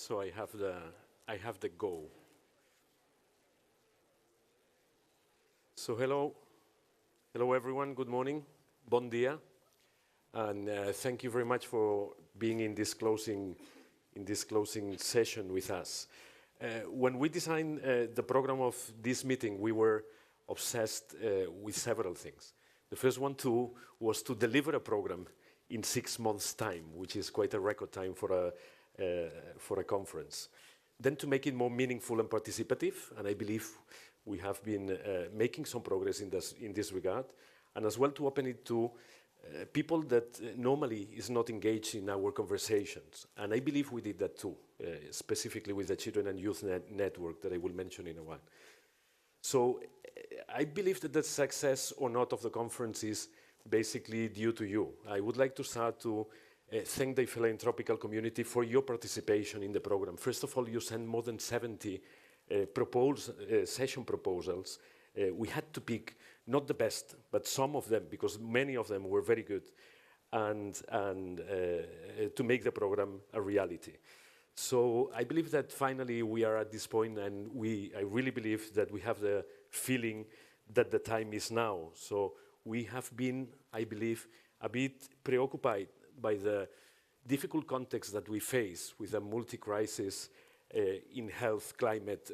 So I have the go. So hello everyone. Good morning. Bon dia, and thank you very much for being in this closing session with us. When we designed the program of this meeting, we were obsessed with several things. The first one too was to deliver a program in 6 months' time, which is quite a record time for a conference. Then to make it more meaningful and participative, and I believe we have been making some progress in this regard, and as well to open it to people that normally is not engaged in our conversations. And I believe we did that too, specifically with the Children and Youth Network that I will mention in a while. So I believe that the success or not of the conference is basically due to you. I would like to start to thank the philanthropical community for your participation in the program. First of all, you sent more than 70 session proposals. We had to pick not the best, but some of them, because many of them were very good, and to make the program a reality. So I believe that finally we are at this point, and I really believe that we have the feeling that the time is now. So we have been, I believe, a bit preoccupied by the difficult context that we face with a multi-crisis in health, climate,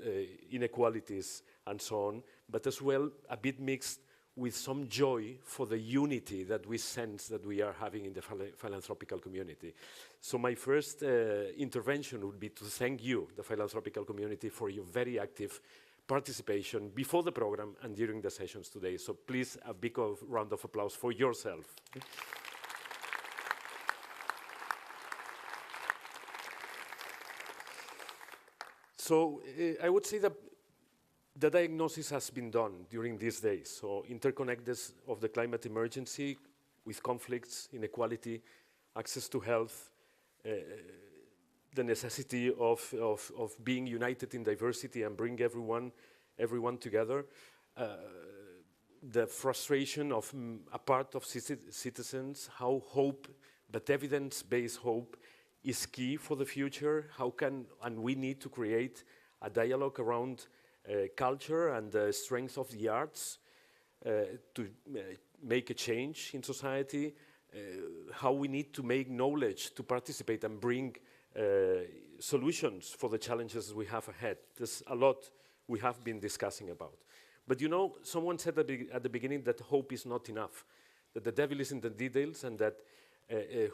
inequalities, and so on, but as well a bit mixed with some joy for the unity that we sense that we are having in the philanthropical community. So my first intervention would be to thank you, the philanthropical community, for your very active participation before the program and during the sessions today. So please, a big round of applause for yourself. So I would say that the diagnosis has been done during these days. So interconnectedness of the climate emergency with conflicts, inequality, access to health, the necessity of being united in diversity and bring everyone together, the frustration of a part of citizens, how hope, but evidence-based hope, is key for the future. And we need to create a dialogue around culture and the strength of the arts to make a change in society, how we need to make knowledge to participate and bring solutions for the challenges we have ahead. There's a lot we have been discussing about. But you know, someone said at the beginning that hope is not enough, that the devil is in the details, and that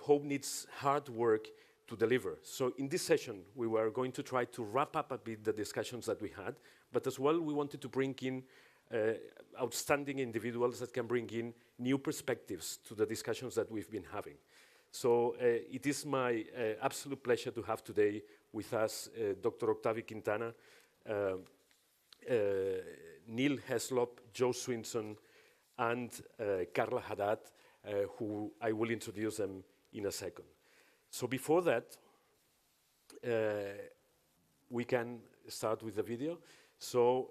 hope needs hard work to deliver. So in this session, we were going to try to wrap up a bit the discussions that we had, but as well we wanted to bring in outstanding individuals that can bring in new perspectives to the discussions that we've been having. So it is my absolute pleasure to have today with us Dr. Octavio Quintana, Neil Heslop, Joe Swinson, and Carla Haddad, who I will introduce them in a second. So before that, we can start with the video. So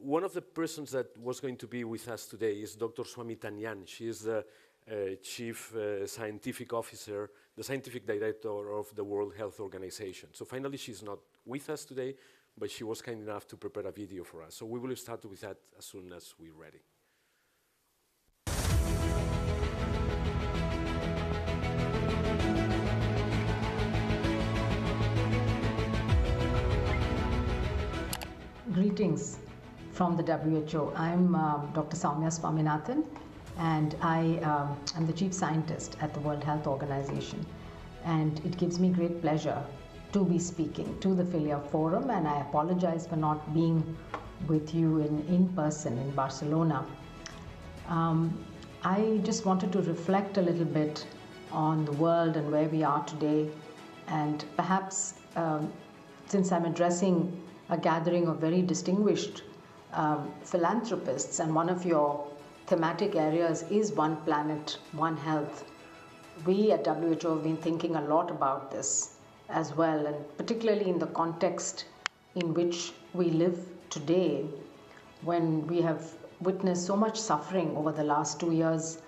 one of the persons that was going to be with us today is Dr. Swami Tanyan. She is the Chief Scientific Officer, the Scientific Director of the World Health Organization. So finally, she's not with us today, but she was kind enough to prepare a video for us. So we will start with that as soon as we're ready. Greetings from the WHO. I'm Dr. Soumya Swaminathan, and I am the Chief Scientist at the World Health Organization. And it gives me great pleasure to be speaking to the Philea Forum, and I apologize for not being with you in person in Barcelona. I just wanted to reflect a little bit on the world and where we are today, and perhaps since I'm addressing a gathering of very distinguished philanthropists, and one of your thematic areas is One Planet, One Health. We at WHO have been thinking a lot about this as well, and particularly in the context in which we live today, when we have witnessed so much suffering over the last 2 years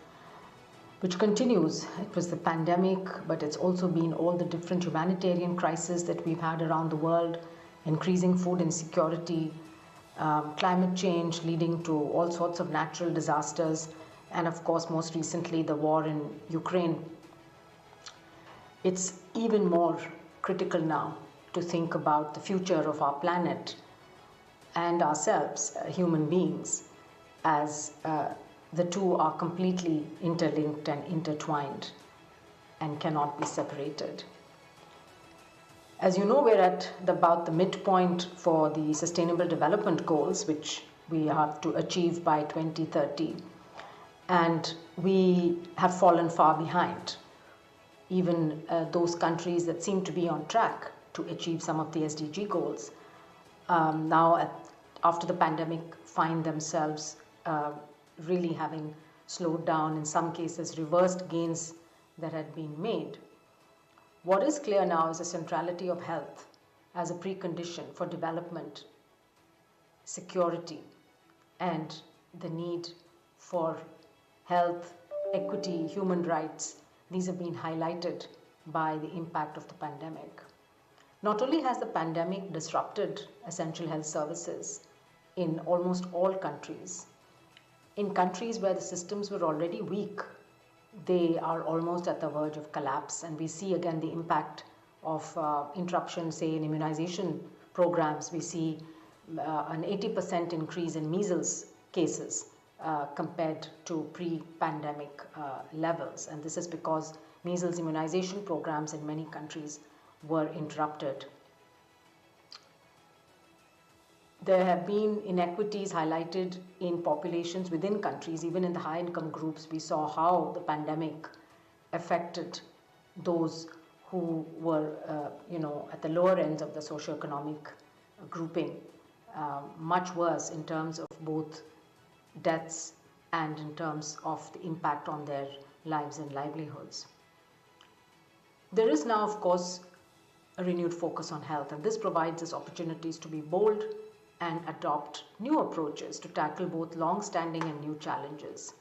which continues. It was the pandemic, but it's also been all the different humanitarian crises that we've had around the world, increasing food insecurity, climate change leading to all sorts of natural disasters, and of course, most recently, the war in Ukraine. It's even more critical now to think about the future of our planet and ourselves, human beings, as the two are completely interlinked and intertwined and cannot be separated. As you know, we're at about the midpoint for the Sustainable Development Goals, which we have to achieve by 2030. And we have fallen far behind. Even those countries that seem to be on track to achieve some of the SDG goals now, after the pandemic, find themselves really having slowed down, in some cases reversed gains that had been made. What is clear now is the centrality of health as a precondition for development, security, and the need for health, equity, human rights. These have been highlighted by the impact of the pandemic. Not only has the pandemic disrupted essential health services in almost all countries, in countries where the systems were already weak, they are almost at the verge of collapse. And we see again the impact of interruptions, say in immunization programs. We see an 80% increase in measles cases compared to pre-pandemic levels. And this is because measles immunization programs in many countries were interrupted. There have been inequities highlighted in populations within countries. Even in the high-income groups, we saw how the pandemic affected those who were, at the lower ends of the socioeconomic grouping, much worse in terms of both deaths and in terms of the impact on their lives and livelihoods. There is now, of course, a renewed focus on health, and this provides us opportunities to be bold and adopt new approaches to tackle both long-standing and new challenges.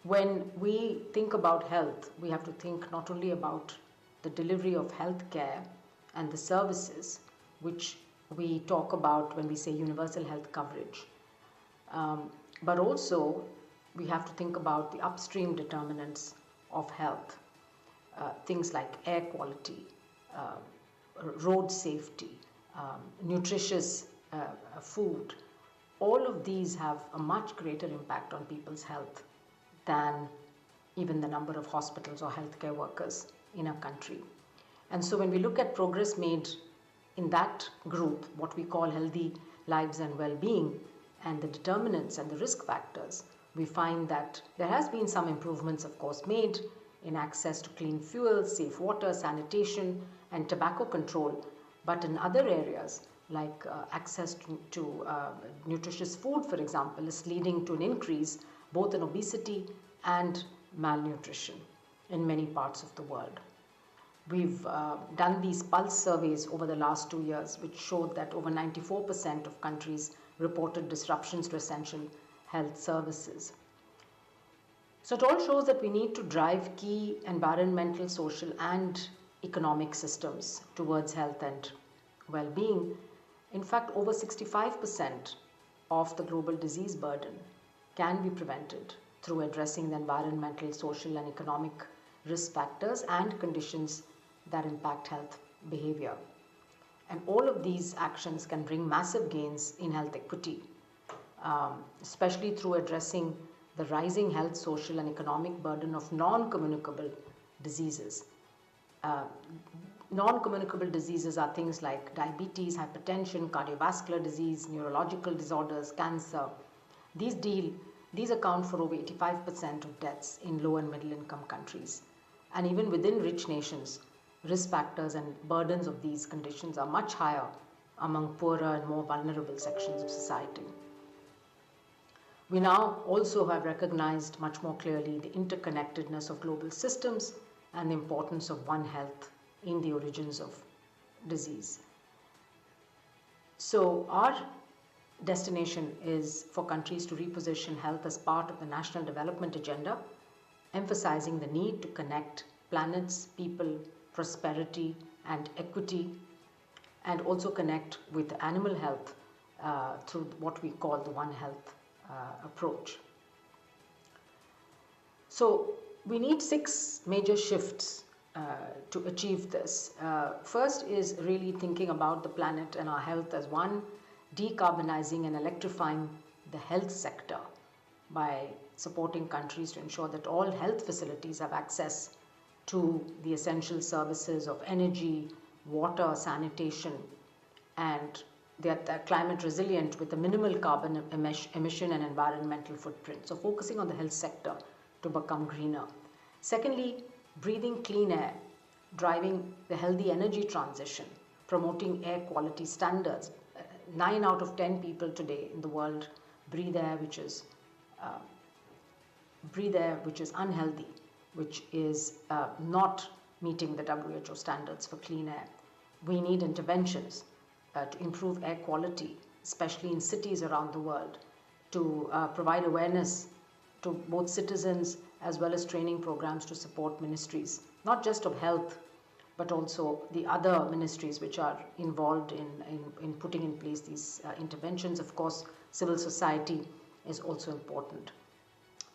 When we think about health, we have to think not only about the delivery of health care and the services, which we talk about when we say universal health coverage, but also we have to think about the upstream determinants of health, things like air quality, road safety, nutritious food. All of these have a much greater impact on people's health than even the number of hospitals or healthcare workers in a country. And so when we look at progress made in that group, what we call healthy lives and well-being, and the determinants and the risk factors, we find that there has been some improvements, of course, made in access to clean fuel, safe water, sanitation, and tobacco control. But in other areas, like access to nutritious food, for example, is leading to an increase both in obesity and malnutrition in many parts of the world. We've done these pulse surveys over the last 2 years, which showed that over 94% of countries reported disruptions to essential health services. So it all shows that we need to drive key environmental, social, and economic systems towards health and well-being. In fact, over 65% of the global disease burden can be prevented through addressing the environmental, social, and economic risk factors and conditions that impact health behavior. And all of these actions can bring massive gains in health equity, especially through addressing the rising health, social, and economic burden of non-communicable diseases. Non-communicable diseases are things like diabetes, hypertension, cardiovascular disease, neurological disorders, cancer. These account for over 85% of deaths in low and middle income countries. And even within rich nations, risk factors and burdens of these conditions are much higher among poorer and more vulnerable sections of society. We now also have recognized much more clearly the interconnectedness of global systems and the importance of One Health in the origins of disease. So our destination is for countries to reposition health as part of the national development agenda emphasizing the need to connect planets, people, prosperity, and equity, and also connect with animal health through what we call the One Health approach. So we need 6 major shifts to achieve this. First is really thinking about the planet and our health as one, decarbonizing and electrifying the health sector by supporting countries to ensure that all health facilities have access to the essential services of energy, water, sanitation, and that they're climate resilient with a minimal carbon emission and environmental footprint. So focusing on the health sector to become greener. Secondly, breathing clean air, driving the healthy energy transition, promoting air quality standards. 9 out of 10 people today in the world breathe air which is unhealthy, which is not meeting the WHO standards for clean air. We need interventions to improve air quality, especially in cities around the world, to provide awareness to both citizens as well as training programs to support ministries, not just of health, but also the other ministries which are involved in putting in place these interventions. Of course, civil society is also important.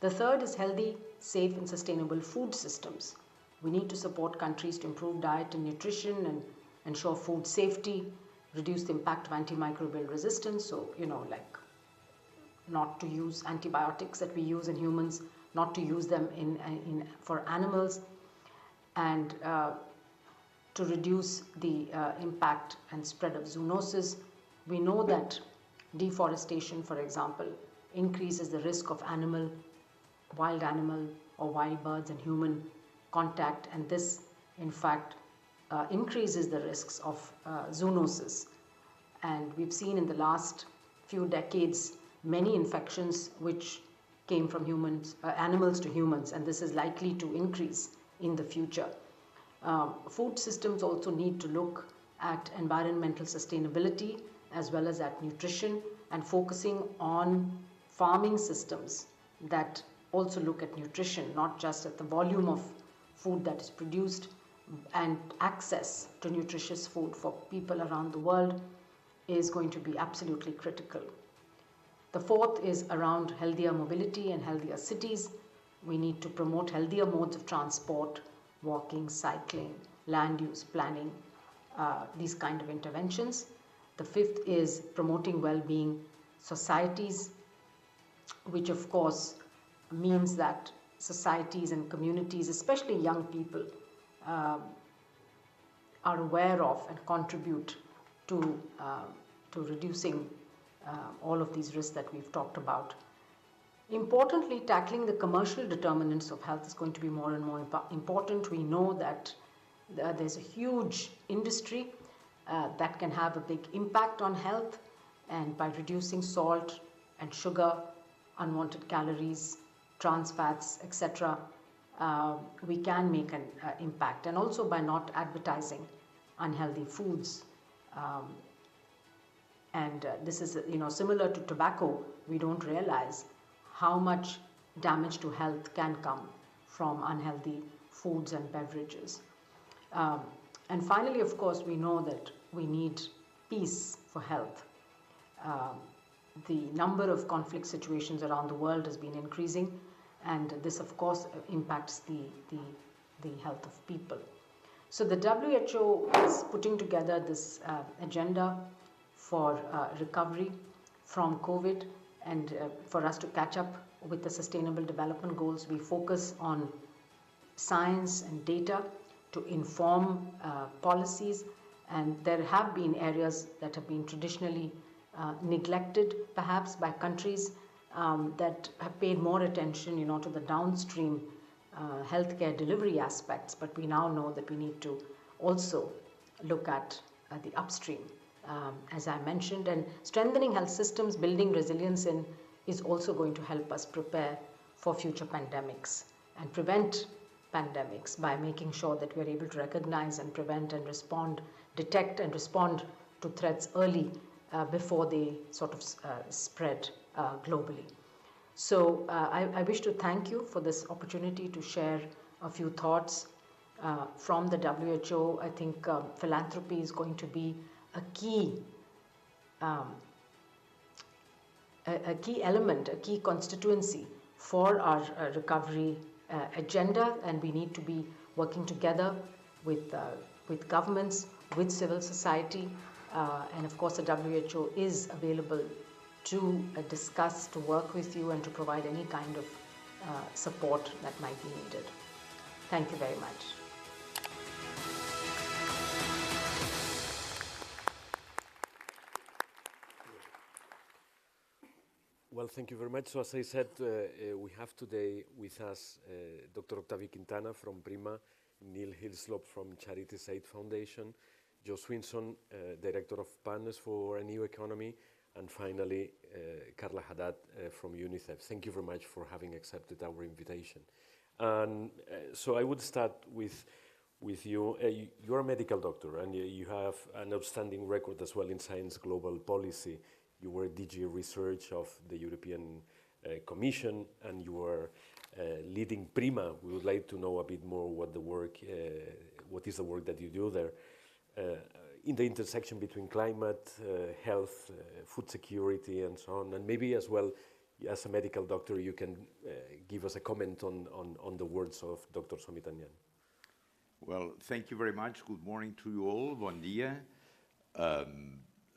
The third is healthy, safe and sustainable food systems. We need to support countries to improve diet and nutrition and ensure food safety, reduce the impact of antimicrobial resistance. So, like not to use antibiotics that we use in humans, not to use them for animals, and to reduce the impact and spread of zoonosis. We know that deforestation, for example, increases the risk of wild animal or wild birds and human contact, and this in fact increases the risks of zoonosis. And we've seen in the last few decades many infections which came from animals to humans, and this is likely to increase in the future. Food systems also need to look at environmental sustainability as well as at nutrition, and focusing on farming systems that also look at nutrition, not just at the volume of food that is produced, and access to nutritious food for people around the world is going to be absolutely critical. The fourth is around healthier mobility and healthier cities. We need to promote healthier modes of transport, walking, cycling, land use planning, these kind of interventions. The fifth is promoting well-being societies, which of course means that societies and communities, especially young people, are aware of and contribute to reducing all of these risks that we've talked about. Importantly, tackling the commercial determinants of health is going to be more and more important. We know that there's a huge industry that can have a big impact on health, and by reducing salt and sugar, unwanted calories, trans fats, etc., we can make an impact. And also by not advertising unhealthy foods. This is similar to tobacco. We don't realize how much damage to health can come from unhealthy foods and beverages. And finally, of course, we know that we need peace for health. The number of conflict situations around the world has been increasing, and this of course impacts the health of people. So the WHO is putting together this agenda for recovery from COVID, and for us to catch up with the Sustainable Development Goals. We focus on science and data to inform policies, and there have been areas that have been traditionally neglected perhaps by countries that have paid more attention to the downstream healthcare delivery aspects, but we now know that we need to also look at the upstream, as I mentioned, and strengthening health systems, building resilience in, is also going to help us prepare for future pandemics and prevent pandemics by making sure that we are able to recognize and prevent and respond, detect and respond to threats early before they sort of spread globally. So I wish to thank you for this opportunity to share a few thoughts from the WHO. I think philanthropy is going to be a key a key element, a key constituency for our recovery agenda, and we need to be working together with governments, with civil society, and of course the WHO is available to discuss, to work with you, and to provide any kind of support that might be needed. Thank you very much. Well, thank you very much. So as I said, we have today with us Dr. Octavio Quintana from Prima, Neil Hillslop from Charities Aid Foundation, Joe Swinson, Director of Partners for a New Economy, and finally, Carla Haddad from UNICEF. Thank you very much for having accepted our invitation. And so I would start with you. You're a medical doctor, and you have an outstanding record as well in science global policy. You were DG Research of the European Commission, and you were leading Prima. We would like to know a bit more what is the work that you do there in the intersection between climate, health, food security, and so on. And maybe as well, as a medical doctor, you can give us a comment on the words of Dr. Somitanyan. Well, thank you very much. Good morning to you all. Bon dia.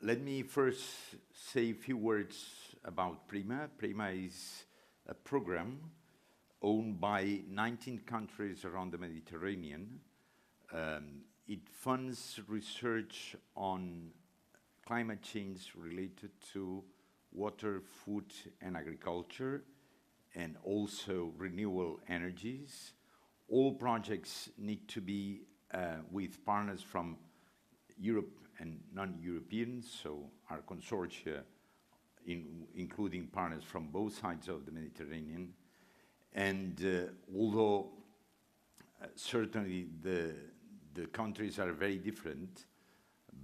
Let me first say a few words about Prima. Prima is a program owned by 19 countries around the Mediterranean. It funds research on climate change related to water, food, and agriculture, and also renewable energies. All projects need to be with partners from Europe and non-Europeans, so our consortia, including partners from both sides of the Mediterranean. And although certainly the countries are very different,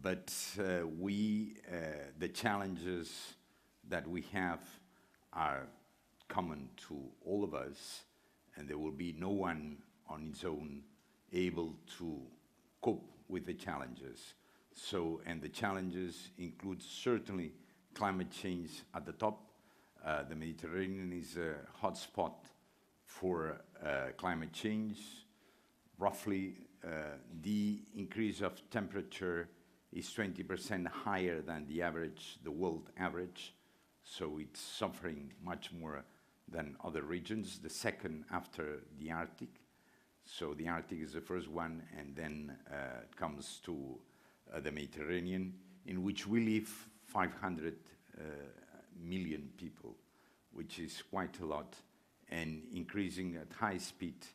but the challenges that we have are common to all of us, and there will be no one on its own able to cope with the challenges. So, and the challenges include certainly climate change at the top. The Mediterranean is a hotspot for climate change. Roughly, the increase of temperature is 20% higher than the average, the world average. So it's suffering much more than other regions, the second after the Arctic. So the Arctic is the first one, and then it comes to the Mediterranean, in which we live 500 million people, which is quite a lot, and increasing at high speed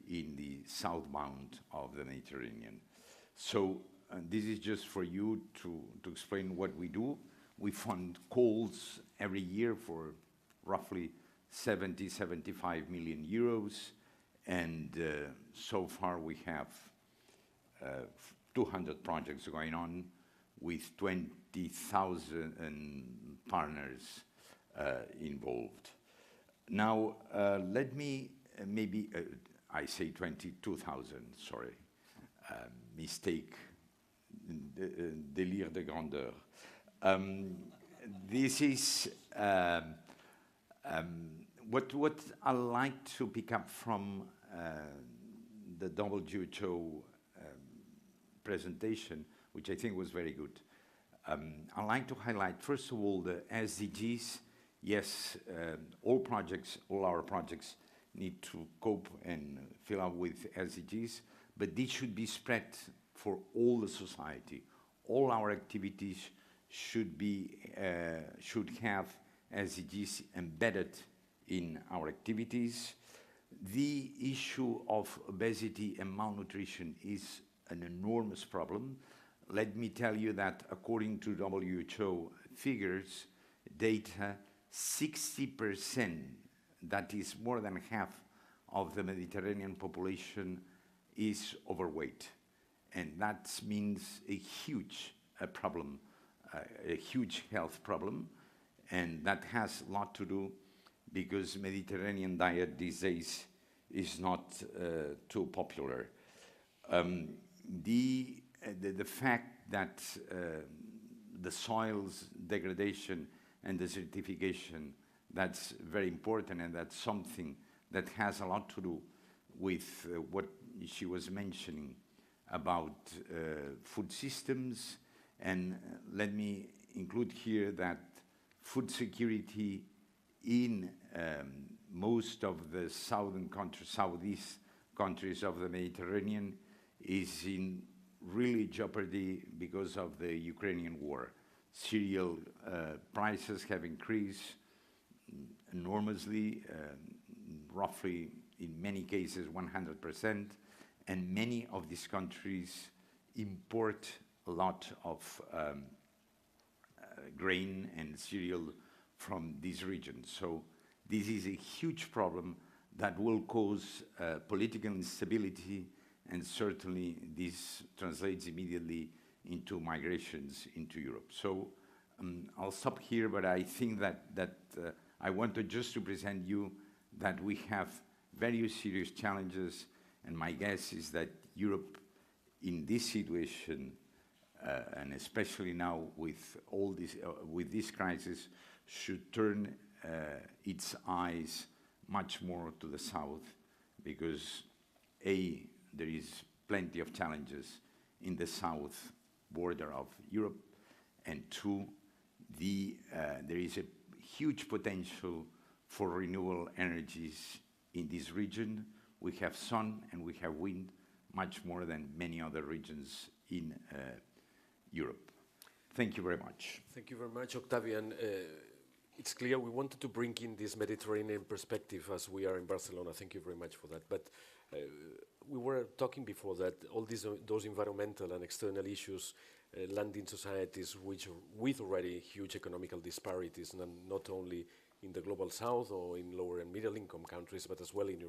in the southbound of the Mediterranean. So this is just for you to explain what we do. We fund calls every year for roughly 75 million euros, and so far we have 200 projects going on with 20,000 partners involved. Now, let me I say 22,000, sorry, mistake, délire de grandeur. This is what I like to pick up from the WHO presentation, which I think was very good. I like to highlight, first of all, the SDGs. Yes, all our projects need to cope and fill up with SDGs, but this should be spread for all the society. All our activities should have SDGs embedded in our activities. The issue of obesity and malnutrition is an enormous problem. Let me tell you that according to WHO figures, data, 60%, that is more than half of the Mediterranean population, is overweight. And that means a huge problem, a huge health problem. And that has a lot to do because Mediterranean diet these days is not too popular. The fact that the soil's degradation and desertification, that's very important, and that's something that has a lot to do with what she was mentioning about food systems. And let me include here that food security in most of the southeast countries of the Mediterranean is in really jeopardy because of the Ukrainian war. Cereal prices have increased enormously, roughly in many cases 100%, and many of these countries import a lot of grain and cereal from these regions. So this is a huge problem that will cause political instability, and certainly this translates immediately into migrations into Europe. So I'll stop here, but I think that I wanted just to present you that we have very serious challenges, and my guess is that Europe in this situation, and especially now with all this, with this crisis, should turn its eyes much more to the south, because A, there is plenty of challenges in the south border of Europe, and two, there is a huge potential for renewable energies in this region. We have sun and we have wind, much more than many other regions in Europe. Thank you very much. Thank you very much, Octavian. It's clear we wanted to bring in this Mediterranean perspective as we are in Barcelona. Thank you very much for that. But we were talking before that all those environmental and external issues land in societies with already huge economical disparities, not only in the global south or in lower and middle income countries, but as well in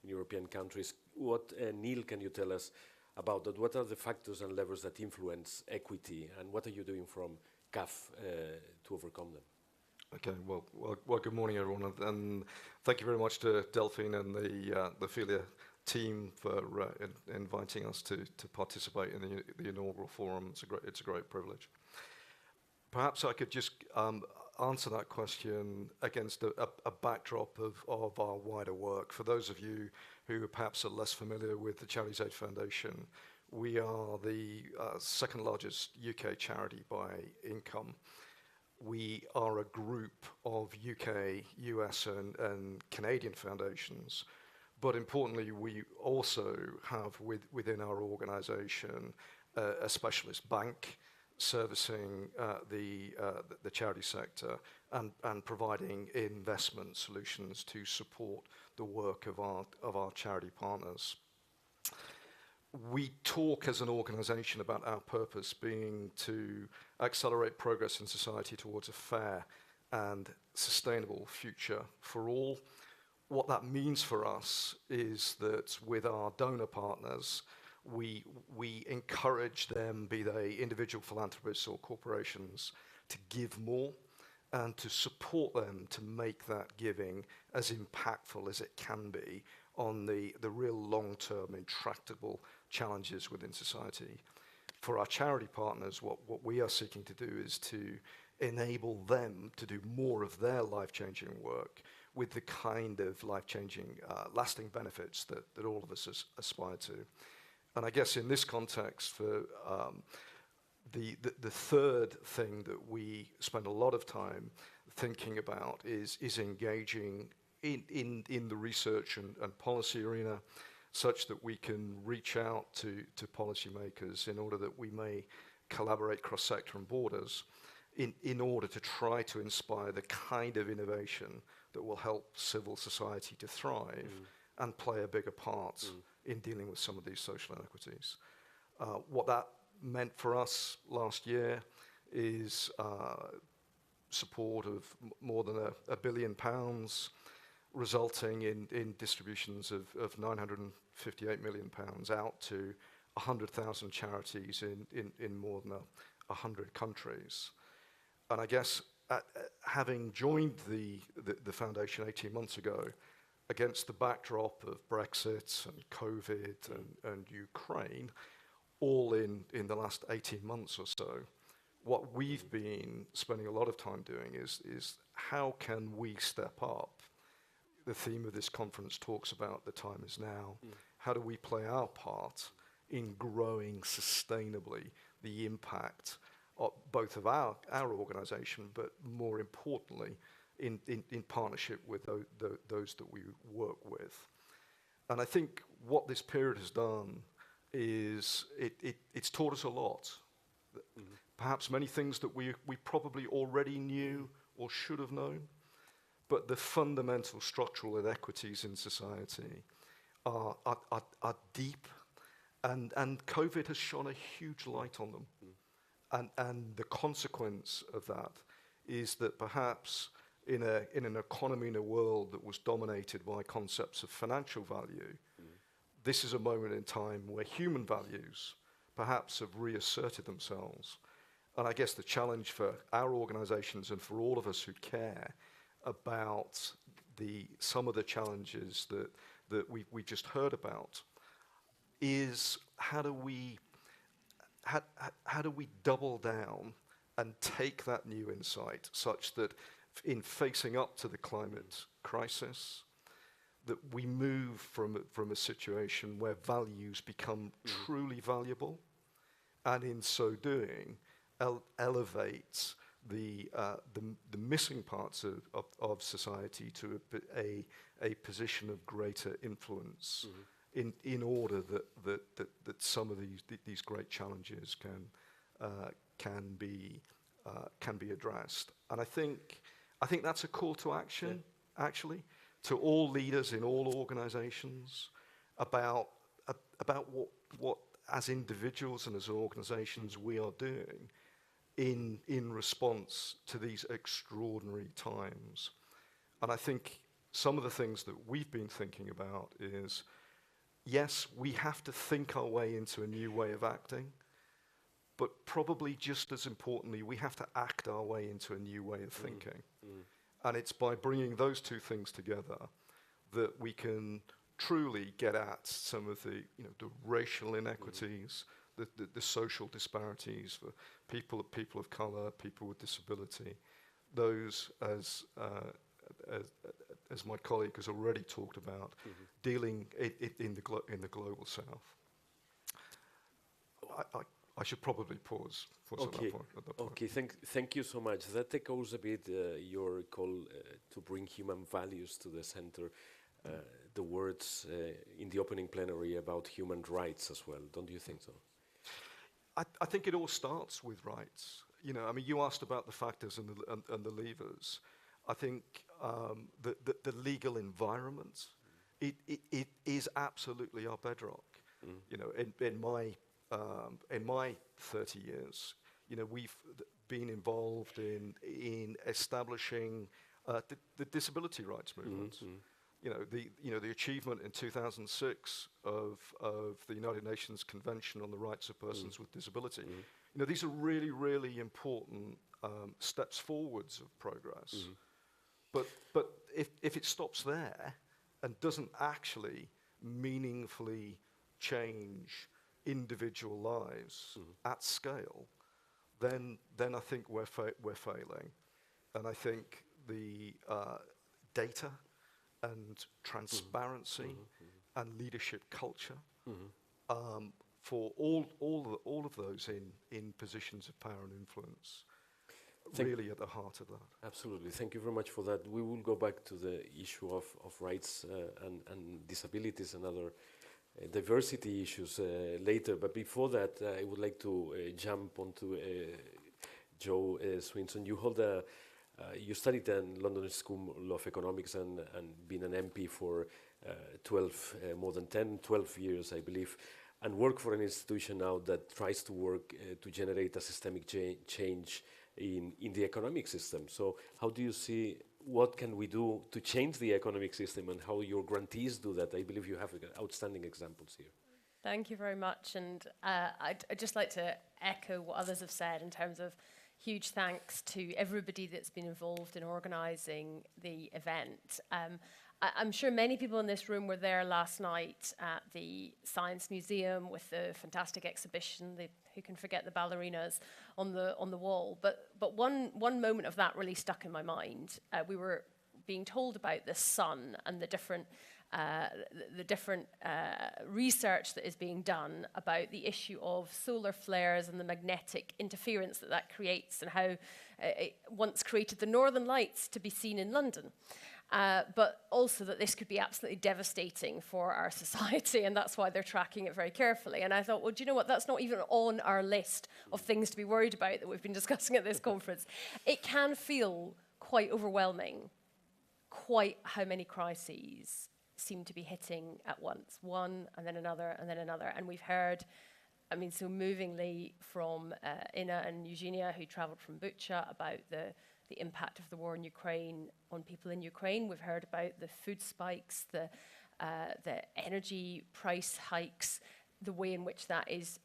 European countries. What, Neil, can you tell us about that? What are the factors and levers that influence equity, and what are you doing from CAF to overcome them? Okay, well, good morning, everyone, and thank you very much to Delphine and the Philea team for inviting us to participate in the inaugural forum. It's a great privilege. Perhaps I could just answer that question against a backdrop of our wider work. For those of you who perhaps are less familiar with the Charities Aid Foundation, we are the second largest UK charity by income. We are a group of UK, US, and Canadian foundations, but importantly, we also have within our organisation a specialist bank servicing the charity sector and providing investment solutions to support the work of our charity partners. We talk as an organisation about our purpose being to accelerate progress in society towards a fair and sustainable future for all. What that means for us is that with our donor partners, we encourage them, be they individual philanthropists or corporations, to give more and to support them to make that giving as impactful as it can be on the real long-term intractable challenges within society. For our charity partners, what we are seeking to do is to enable them to do more of their life-changing work with the kind of life-changing, lasting benefits that all of us aspire to. And I guess in this context, for the third thing that we spend a lot of time thinking about is engaging in the research and policy arena, such that we can reach out to policymakers in order that we may collaborate cross-sector and borders in order to try to inspire the kind of innovation that will help civil society to thrive and play a bigger part in dealing with some of these social inequities. What that meant for us last year is support of more than £1 billion, resulting in distributions of £958 million out to 100,000 charities in more than 100 countries. And I guess having joined the foundation 18 months ago, against the backdrop of Brexit and COVID and Ukraine, all in the last 18 months or so, what we've been spending a lot of time doing is how can we step up? The theme of this conference talks about the time is now. How do we play our part in growing sustainably the impact of both of our organization, but more importantly, in partnership with those that we work with. And I think what this period has done is it's taught us a lot. Perhaps many things that we probably already knew or should have known, but the fundamental structural inequities in society are deep, and COVID has shone a huge light on them. And the consequence of that is that perhaps in an economy, in a world that was dominated by concepts of financial value, this is a moment in time where human values perhaps have reasserted themselves. And I guess the challenge for our organizations and for all of us who care about some of the challenges that we just heard about is how do we double down and take that new insight such that in facing up to the climate crisis, that we move from a situation where values become truly valuable, and in so doing, elevates the missing parts of society to a position of greater influence in order that some of these great challenges can be addressed. And I think that's a call to action, actually, to all leaders in all organizations about what as individuals and as organizations we are doing in response to these extraordinary times. And I think some of the things that we've been thinking about is, yes, we have to think our way into a new way of acting, but probably just as importantly, we have to act our way into a new way of thinking. And it's by bringing those two things together that we can truly get at some of the racial inequities, the social disparities for people of color, people with disability. Those, as my colleague has already talked about, dealing in the global south. I should probably pause for at that point. Okay, thank you so much. That echoes a bit your call to bring human values to the center. The words in the opening plenary about human rights as well. Don't you think so? I think it all starts with rights. You asked about the factors and the levers. I think the legal environment, it is absolutely our bedrock. In my 30 years, we've been involved in establishing the disability rights movement. The achievement in 2006 of the United Nations Convention on the Rights of Persons with Disability. These are really, really important steps forwards of progress. But if it stops there and doesn't actually meaningfully change individual lives at scale, then I think we're failing. And I think the data and transparency and leadership culture for all of those in positions of power and influence really at the heart of that. Absolutely. Thank you very much for that. We will go back to the issue of rights and disabilities and other diversity issues later. But before that, I would like to jump onto Joe Swinson. You studied in London School of Economics and been an MP for 12 years, I believe, and work for an institution now that tries to work to generate a systemic change in the economic system. So how do you see, what can we do to change the economic system and how your grantees do that? I believe you have outstanding examples here. Thank you very much. And I'd just like to echo what others have said in terms of, huge thanks to everybody that's been involved in organising the event. I'm sure many people in this room were there last night at the Science Museum with the fantastic exhibition, who can forget the ballerinas on the wall. But one moment of that really stuck in my mind. We were being told about the sun and the different research that is being done about the issue of solar flares and the magnetic interference that creates, and how it once created the northern lights to be seen in London. But also that this could be absolutely devastating for our society, and that's why they're tracking it very carefully. And I thought, well, do you know what? That's not even on our list of things to be worried about that we've been discussing at this conference. It can feel quite overwhelming, quite how many crises seem to be hitting at once, one and then another and then another. And we've heard, I mean, so movingly from Ina and Eugenia, who traveled from Bucha, about the impact of the war in Ukraine on people in Ukraine. We've heard about the food spikes, the energy price hikes, the way in which that is,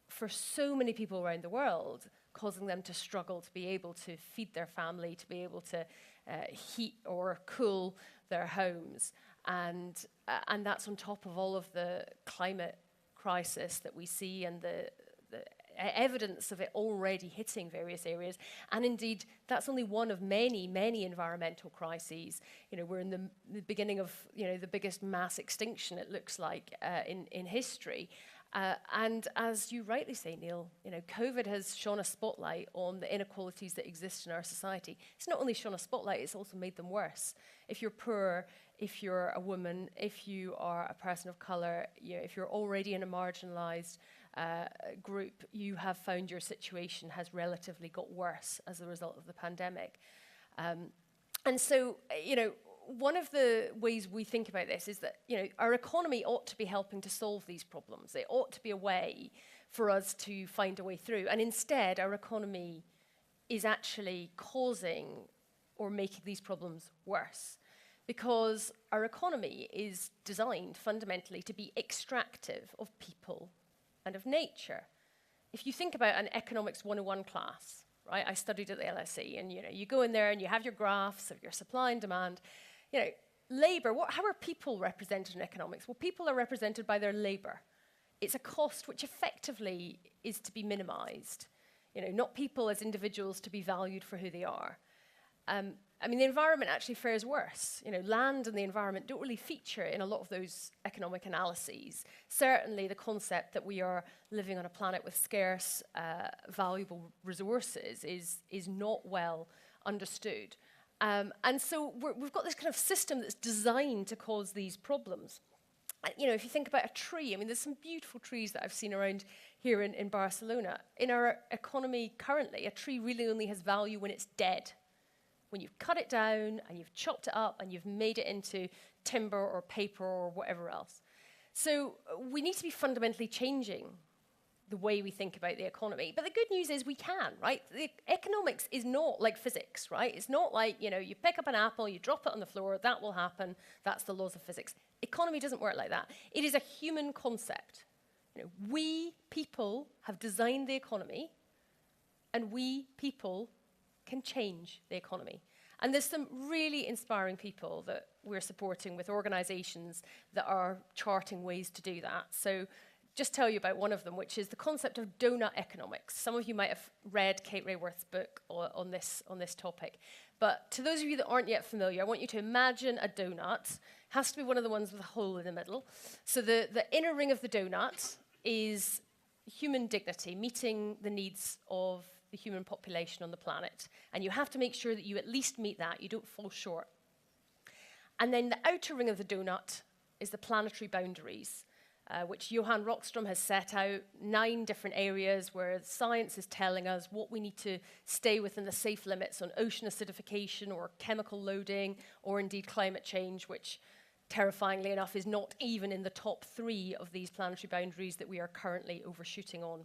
for so many people around the world, causing them to struggle to be able to feed their family, to be able to heat or cool their homes. And that's on top of all of the climate crisis that we see, and the evidence of it already hitting various areas. And indeed, that's only one of many, many environmental crises. You know, we're in the beginning of, you know, the biggest mass extinction, it looks like, in history. And as you rightly say, Neil, you know, COVID has shone a spotlight on the inequalities that exist in our society. It's not only shone a spotlight, it's also made them worse. If you're poor, if you're a woman, if you are a person of colour, you know, if you're already in a marginalised group, you have found your situation has relatively got worse as a result of the pandemic. And so, you know, one of the ways we think about this is that, you know, our economy ought to be helping to solve these problems. It ought to be a way for us to find a way through. And instead, our economy is actually causing or making these problems worse, because our economy is designed fundamentally to be extractive of people and of nature. If you think about an economics 101 class, right? I studied at the LSE, and, you know, you go in there and you have your graphs of your supply and demand. You know, labour, how are people represented in economics? Well, people are represented by their labour. It's a cost which effectively is to be minimised. You know, not people as individuals to be valued for who they are. I mean, the environment actually fares worse. You know, land and the environment don't really feature in a lot of those economic analyses. Certainly the concept that we are living on a planet with scarce, valuable resources is not well understood. And so we've got this kind of system that's designed to cause these problems. You know, if you think about a tree, I mean, there's some beautiful trees that I've seen around here in Barcelona. In our economy currently, a tree really only has value when it's dead. When you've cut it down and you've chopped it up and you've made it into timber or paper or whatever else. So we need to be fundamentally changing the way we think about the economy. But the good news is we can, right? The economics is not like physics, right? It's not like, you know, you pick up an apple, you drop it on the floor, that will happen, that's the laws of physics. Economy doesn't work like that. It is a human concept. You know, we people have designed the economy, and we people can change the economy. And there's some really inspiring people that we're supporting with organizations that are charting ways to do that. So just tell you about one of them, which is the concept of donut economics. Some of you might have read Kate Raworth's book on this topic. But to those of you that aren't yet familiar, I want you to imagine a donut. It has to be one of the ones with a hole in the middle. So the inner ring of the donut is human dignity, meeting the needs of the human population on the planet. And you have to make sure that you at least meet that, you don't fall short. And then the outer ring of the donut is the planetary boundaries, which Johan Rockström has set out 9 different areas where science is telling us what we need to stay within the safe limits on ocean acidification or chemical loading, or indeed climate change, which terrifyingly enough is not even in the top 3 of these planetary boundaries that we are currently overshooting on.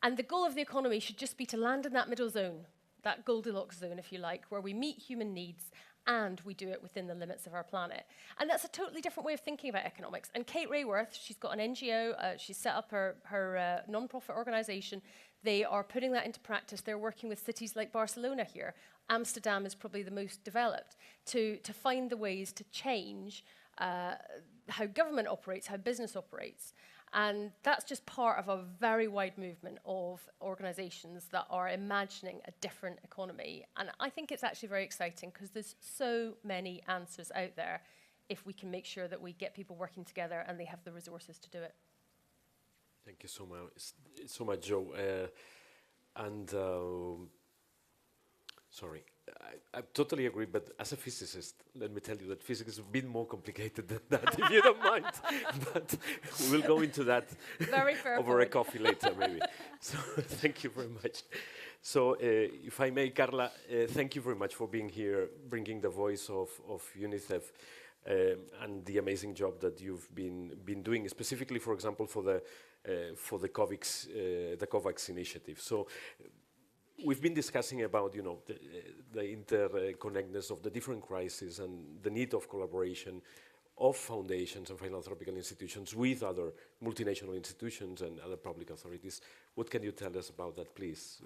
And the goal of the economy should just be to land in that middle zone, that Goldilocks zone, if you like, where we meet human needs and we do it within the limits of our planet. And that's a totally different way of thinking about economics. And Kate Rayworth, she's got an NGO, she's set up her non-profit organization. They are putting that into practice. They're working with cities like Barcelona here. Amsterdam is probably the most developed, to find the ways to change how government operates, how business operates. And that's just part of a very wide movement of organizations that are imagining a different economy. And I think it's actually very exciting because there's so many answers out there if we can make sure that we get people working together and they have the resources to do it. Thank you so much, Joe. Sorry, I totally agree, but as a physicist, let me tell you that physics is a bit more complicated than that, if you don't mind. But we'll go into that Very fair over a coffee later, maybe. So thank you very much. So if I may, Carla, thank you very much for being here, bringing the voice of UNICEF and the amazing job that you've been doing, specifically, for example, for the COVAX initiative. So we've been discussing about, the interconnectedness of the different crises and the need of collaboration of foundations and philanthropical institutions with other multinational institutions and other public authorities. What can you tell us about that, please?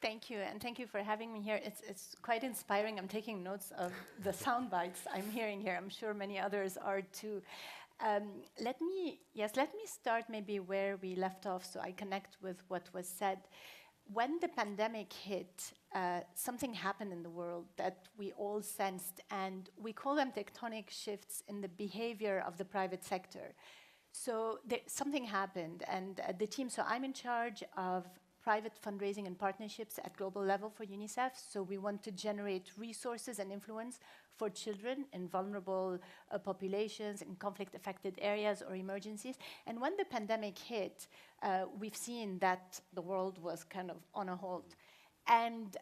Thank you, and thank you for having me here. It's quite inspiring. I'm taking notes of the sound bites I'm hearing here. I'm sure many others are too. Let me start maybe where we left off so I connect with what was said. When the pandemic hit, something happened in the world that we all sensed, and we call them tectonic shifts in the behavior of the private sector. So something happened, and the team, so I'm in charge of private fundraising and partnerships at global level for UNICEF. So we want to generate resources and influence for children in vulnerable populations, in conflict-affected areas or emergencies. And when the pandemic hit, we've seen that the world was kind of on a hold. And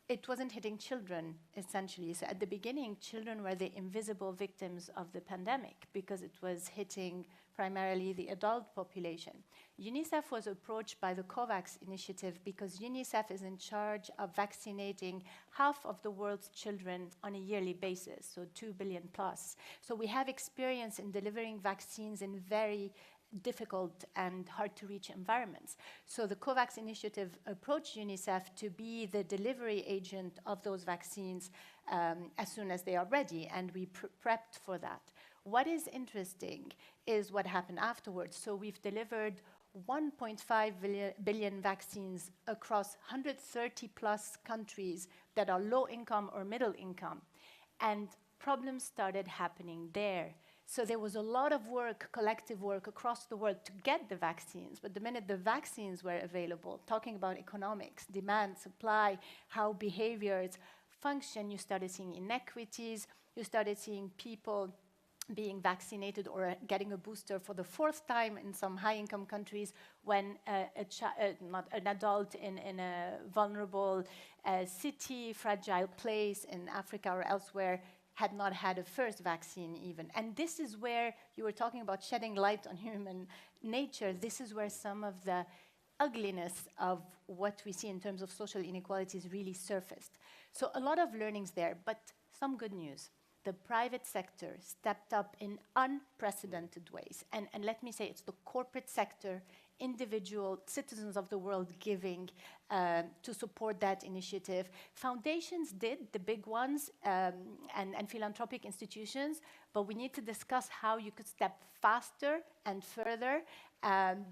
it wasn't hitting children, essentially. So at the beginning, children were the invisible victims of the pandemic because it was hitting primarily the adult population. UNICEF was approached by the COVAX initiative because UNICEF is in charge of vaccinating half of the world's children on a yearly basis, so 2 billion plus. So we have experience in delivering vaccines in very difficult and hard-to-reach environments. So the COVAX initiative approached UNICEF to be the delivery agent of those vaccines as soon as they are ready, and we prepped for that. What is interesting is what happened afterwards. So we've delivered 1.5 billion vaccines across 130 plus countries that are low income or middle income, and problems started happening there. So there was a lot of work, collective work across the world to get the vaccines. But the minute the vaccines were available, talking about economics, demand, supply, how behaviors function, you started seeing inequities, you started seeing people being vaccinated or getting a booster for the 4th time in some high-income countries when not an adult in a vulnerable city, fragile place in Africa or elsewhere had not had a first vaccine even. And this is where you were talking about shedding light on human nature. This is where some of the ugliness of what we see in terms of social inequalities really surfaced. So a lot of learnings there, but some good news. The private sector stepped up in unprecedented ways. And let me say, it's the corporate sector, individual citizens of the world giving to support that initiative. Foundations did, the big ones, and philanthropic institutions, but we need to discuss how you could step faster and further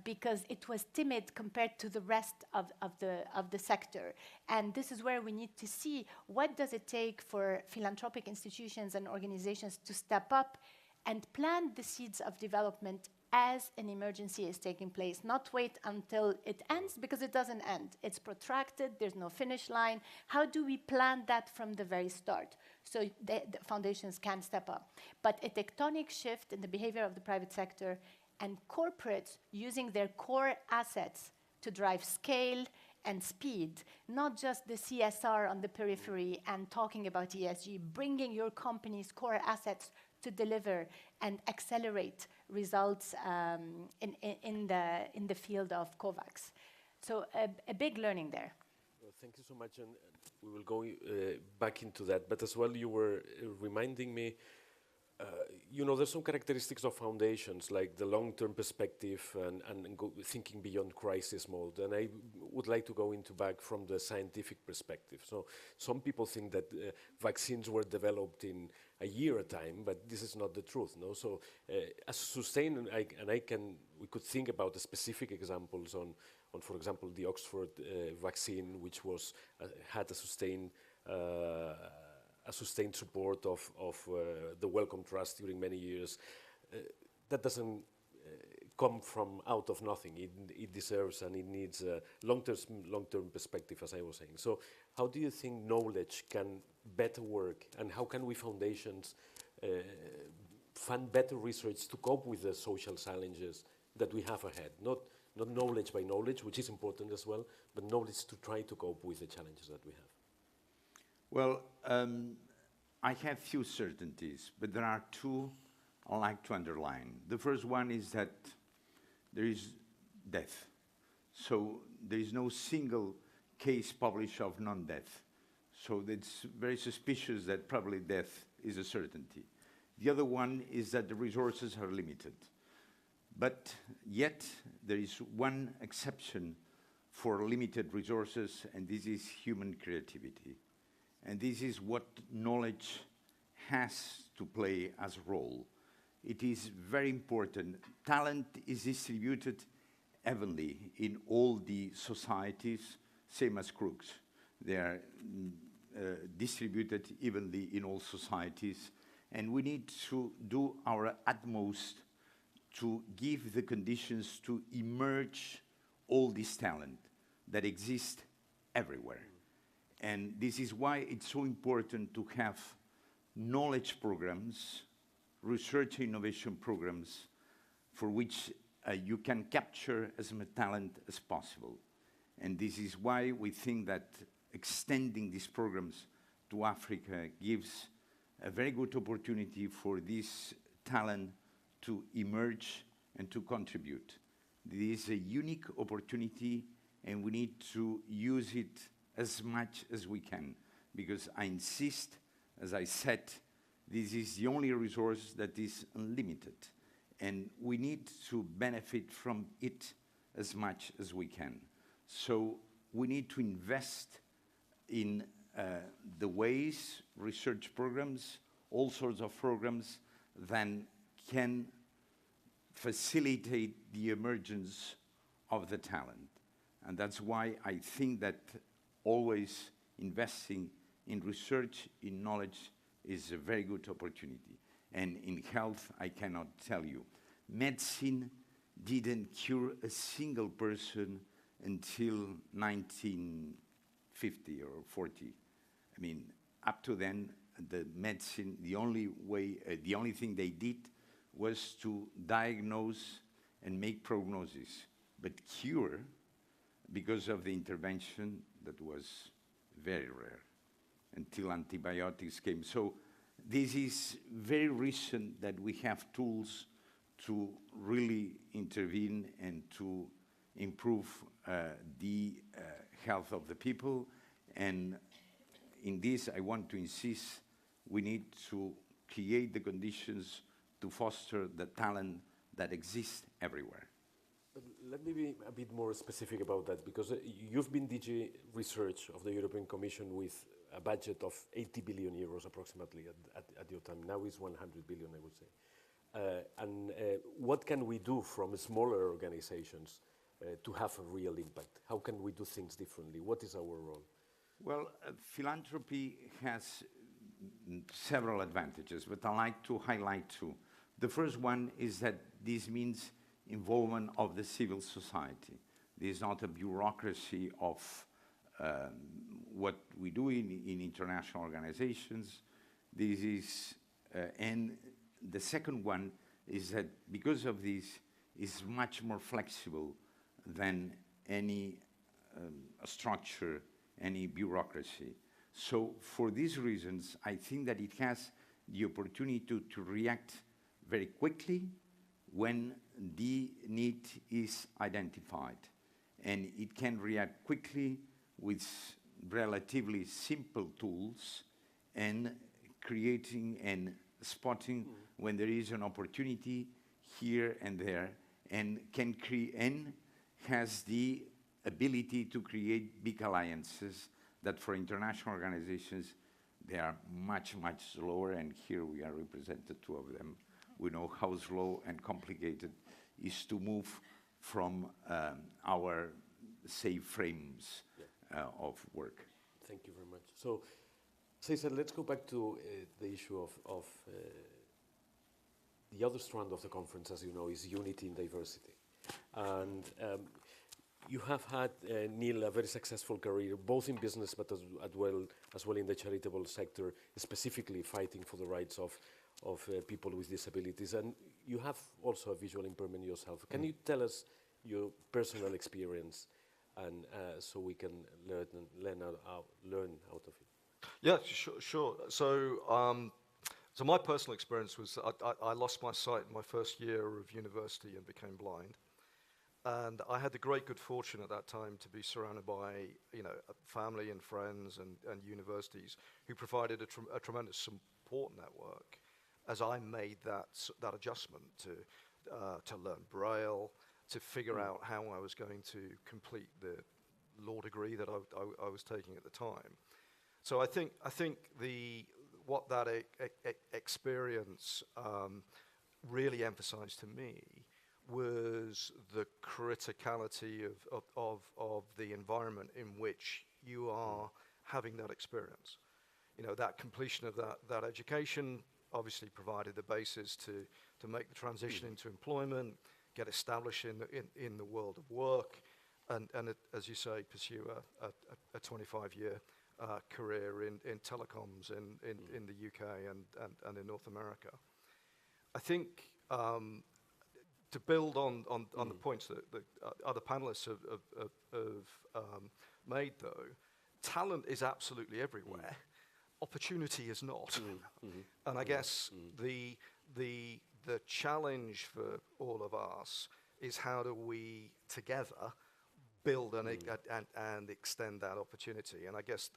because it was timid compared to the rest of the sector. And this is where we need to see what does it take for philanthropic institutions and organizations to step up and plant the seeds of development as an emergency is taking place, not wait until it ends, because it doesn't end. It's protracted, there's no finish line. How do we plan that from the very start so the foundations can step up? But a tectonic shift in the behavior of the private sector and corporates using their core assets to drive scale and speed, not just the CSR on the periphery and talking about ESG, bringing your company's core assets to deliver and accelerate results in the field of COVAX. So a big learning there. Well, Thank you so much, and we will go back into that. But as well, you were reminding me, there's some characteristics of foundations, like the long-term perspective and thinking beyond crisis mode. And I would like to go into back from the scientific perspective. So some people think that vaccines were developed in a year at a time, but this is not the truth. No, so as sustained, we could think about the specific examples on, for example, the Oxford vaccine, which had a sustained support of the Wellcome Trust during many years. That doesn't come from out of nothing. It deserves and it needs a long-term perspective, as I was saying. So how do you think knowledge can better work, and how can we foundations fund better research to cope with the social challenges that we have ahead? Not knowledge by knowledge, which is important as well, but knowledge to try to cope with the challenges that we have. Well, I have few certainties, but there are two I'd like to underline. The first one is that there is death. So there is no single case published of non-death. So it's very suspicious that probably death is a certainty. The other one is that the resources are limited. But yet there is one exception for limited resources, and this is human creativity. And this is what knowledge has to play as a role. It is very important. Talent is distributed evenly in all the societies, same as crooks. They are distributed evenly in all societies. And we need to do our utmost to give the conditions to emerge all this talent that exists everywhere. And this is why it's so important to have knowledge programs, research and innovation programs, for which you can capture as much talent as possible. And this is why we think that extending these programs to Africa gives a very good opportunity for this talent to emerge and to contribute. This is a unique opportunity, and we need to use it as much as we can, because I insist, as I said, this is the only resource that is unlimited, and we need to benefit from it as much as we can. So we need to invest in the ways, research programs, all sorts of programs that can facilitate the emergence of the talent. And that's why I think that always investing in research, in knowledge, is a very good opportunity. And in health, I cannot tell you. Medicine didn't cure a single person until 1950 or 40. I mean, up to then, the medicine, the only thing they did was to diagnose and make prognosis. But cure, because of the intervention, that was very rare until antibiotics came. So this is very recent that we have tools to really intervene and to improve the health of the people. And in this, I want to insist, we need to create the conditions to foster the talent that exists everywhere. Let me be a bit more specific about that, because you've been DG Research of the European Commission with a budget of 80 billion euros approximately at your time. Now it's 100 billion, I would say. What can we do from smaller organizations to have a real impact? How can we do things differently? What is our role? Well, philanthropy has several advantages, but I'd like to highlight two. The first one is that this means involvement of the civil society. This is not a bureaucracy of what we do in international organizations. This is, and the second one is that because of this, it's much more flexible than any structure, any bureaucracy. So for these reasons, I think that it has the opportunity to react very quickly when the need is identified. And it can react quickly with relatively simple tools and creating and spotting when there is an opportunity here and there, and can create and has the ability to create big alliances that for international organizations they are much, much slower, and here we are represented, two of them. We know how slow and complicated is to move from our safe frames of work. Thank you very much. So, Cesar, let's go back to the issue of the other strand of the conference, as you know, is unity in diversity. And you have had, Neil, a very successful career, both in business but as well in the charitable sector, specifically fighting for the rights of people with disabilities. And you have also a visual impairment yourself. Can you tell us your personal experience, and so we can learn out of it? Yeah, sure. So my personal experience was I lost my sight in my first year of university and became blind. And I had the great good fortune at that time to be surrounded by, family and friends and universities who provided a tremendous support network as I made that adjustment to learn Braille, to figure out how I was going to complete the law degree that I was taking at the time. So I think what that experience really emphasized to me was the criticality of the environment in which you are having that experience. That completion of that education obviously provided the basis to make the transition into employment, get established in the world of work, and as you say, pursue a 25-year career in telecoms in the UK and in North America. I think to build on the points that other panelists have made, though, talent is absolutely everywhere. Opportunity is not. And I guess the challenge for all of us is how do we together build and extend that opportunity. And I guess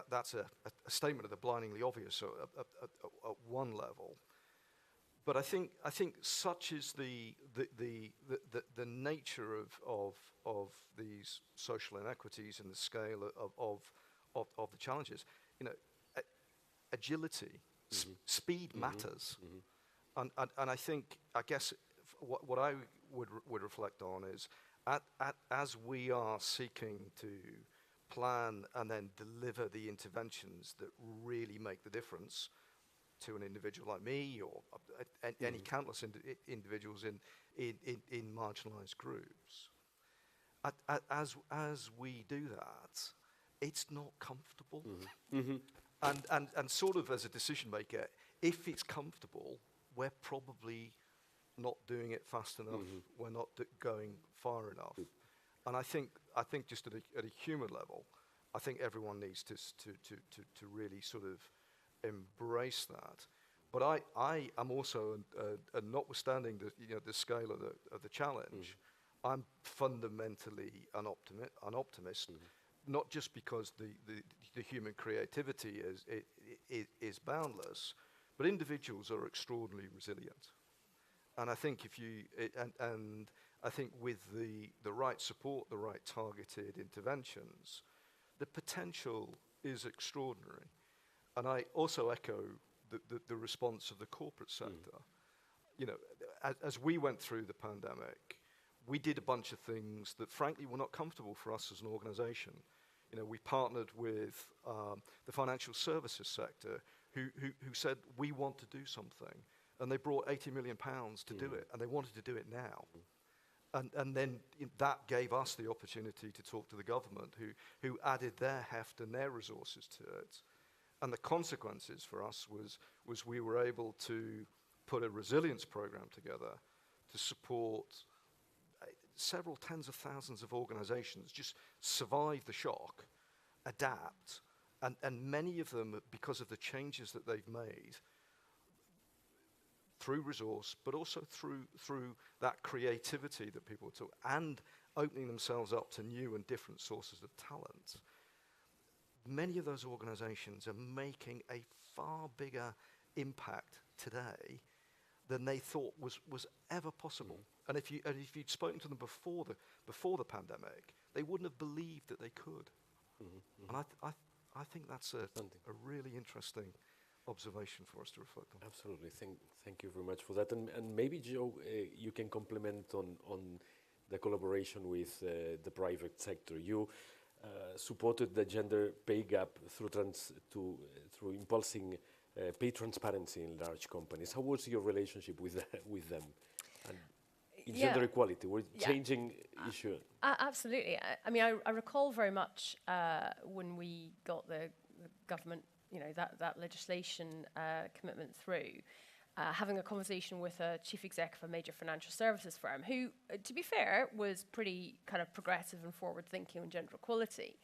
that's a statement of the blindingly obvious at one level. But I think such is the nature of these social inequities and the scale of the challenges. Agility, speed matters, and I guess what I would reflect on is as we are seeking to plan and then deliver the interventions that really make the difference to an individual like me or any countless individuals in marginalized groups. As we do that, it's not comfortable. And sort of as a decision maker, if it's comfortable, we're probably not doing it fast enough. We're not going far enough. And I think just at a human level, I think everyone needs to really sort of embrace that. But I am also, notwithstanding the scale of the challenge, I'm fundamentally an optimist, not just because the human creativity is boundless, but individuals are extraordinarily resilient. And I think I think with the right support, the right targeted interventions, the potential is extraordinary. And I also echo the response of the corporate sector. As we went through the pandemic, we did a bunch of things that frankly were not comfortable for us as an organization. We partnered with the financial services sector who said, we want to do something. And they brought £80 million to do it, and they wanted to do it now. And then that gave us the opportunity to talk to the government who added their heft and their resources to it. And the consequences for us was we were able to put a resilience program together to support several tens of thousands of organizations just survive the shock, adapt, and many of them, because of the changes that they've made, through resource, but also through that creativity that people talk, and opening themselves up to new and different sources of talent, many of those organizations are making a far bigger impact today than they thought was ever possible. And if you'd spoken to them before the pandemic, they wouldn't have believed that they could. And I think that's a really interesting observation for us to reflect on. Absolutely. Thank you very much for that. And maybe, Joe, you can comment on the collaboration with the private sector. You supported the gender pay gap through impulsing pay transparency in large companies. How was your relationship with them? And in gender equality, we're changing issue. Absolutely. I mean, I recall very much when we got the government, that legislation commitment through, having a conversation with a chief exec of a major financial services firm who, to be fair, was pretty kind of progressive and forward-thinking on gender equality.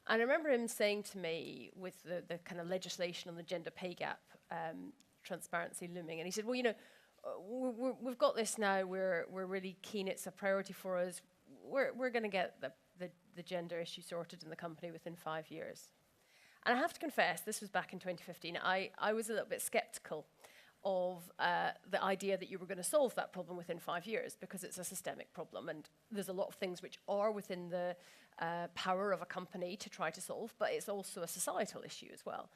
And I remember him saying to me, with the kind of legislation on the gender pay gap transparency looming, and he said, well, we've got this now, we're really keen, it's a priority for us, we're going to get the gender issue sorted in the company within 5 years. And I have to confess, this was back in 2015, I was a little bit skeptical of the idea that you were going to solve that problem within 5 years, because it's a systemic problem, and there's a lot of things which are within the power of a company to try to solve, but it's also a societal issue as well.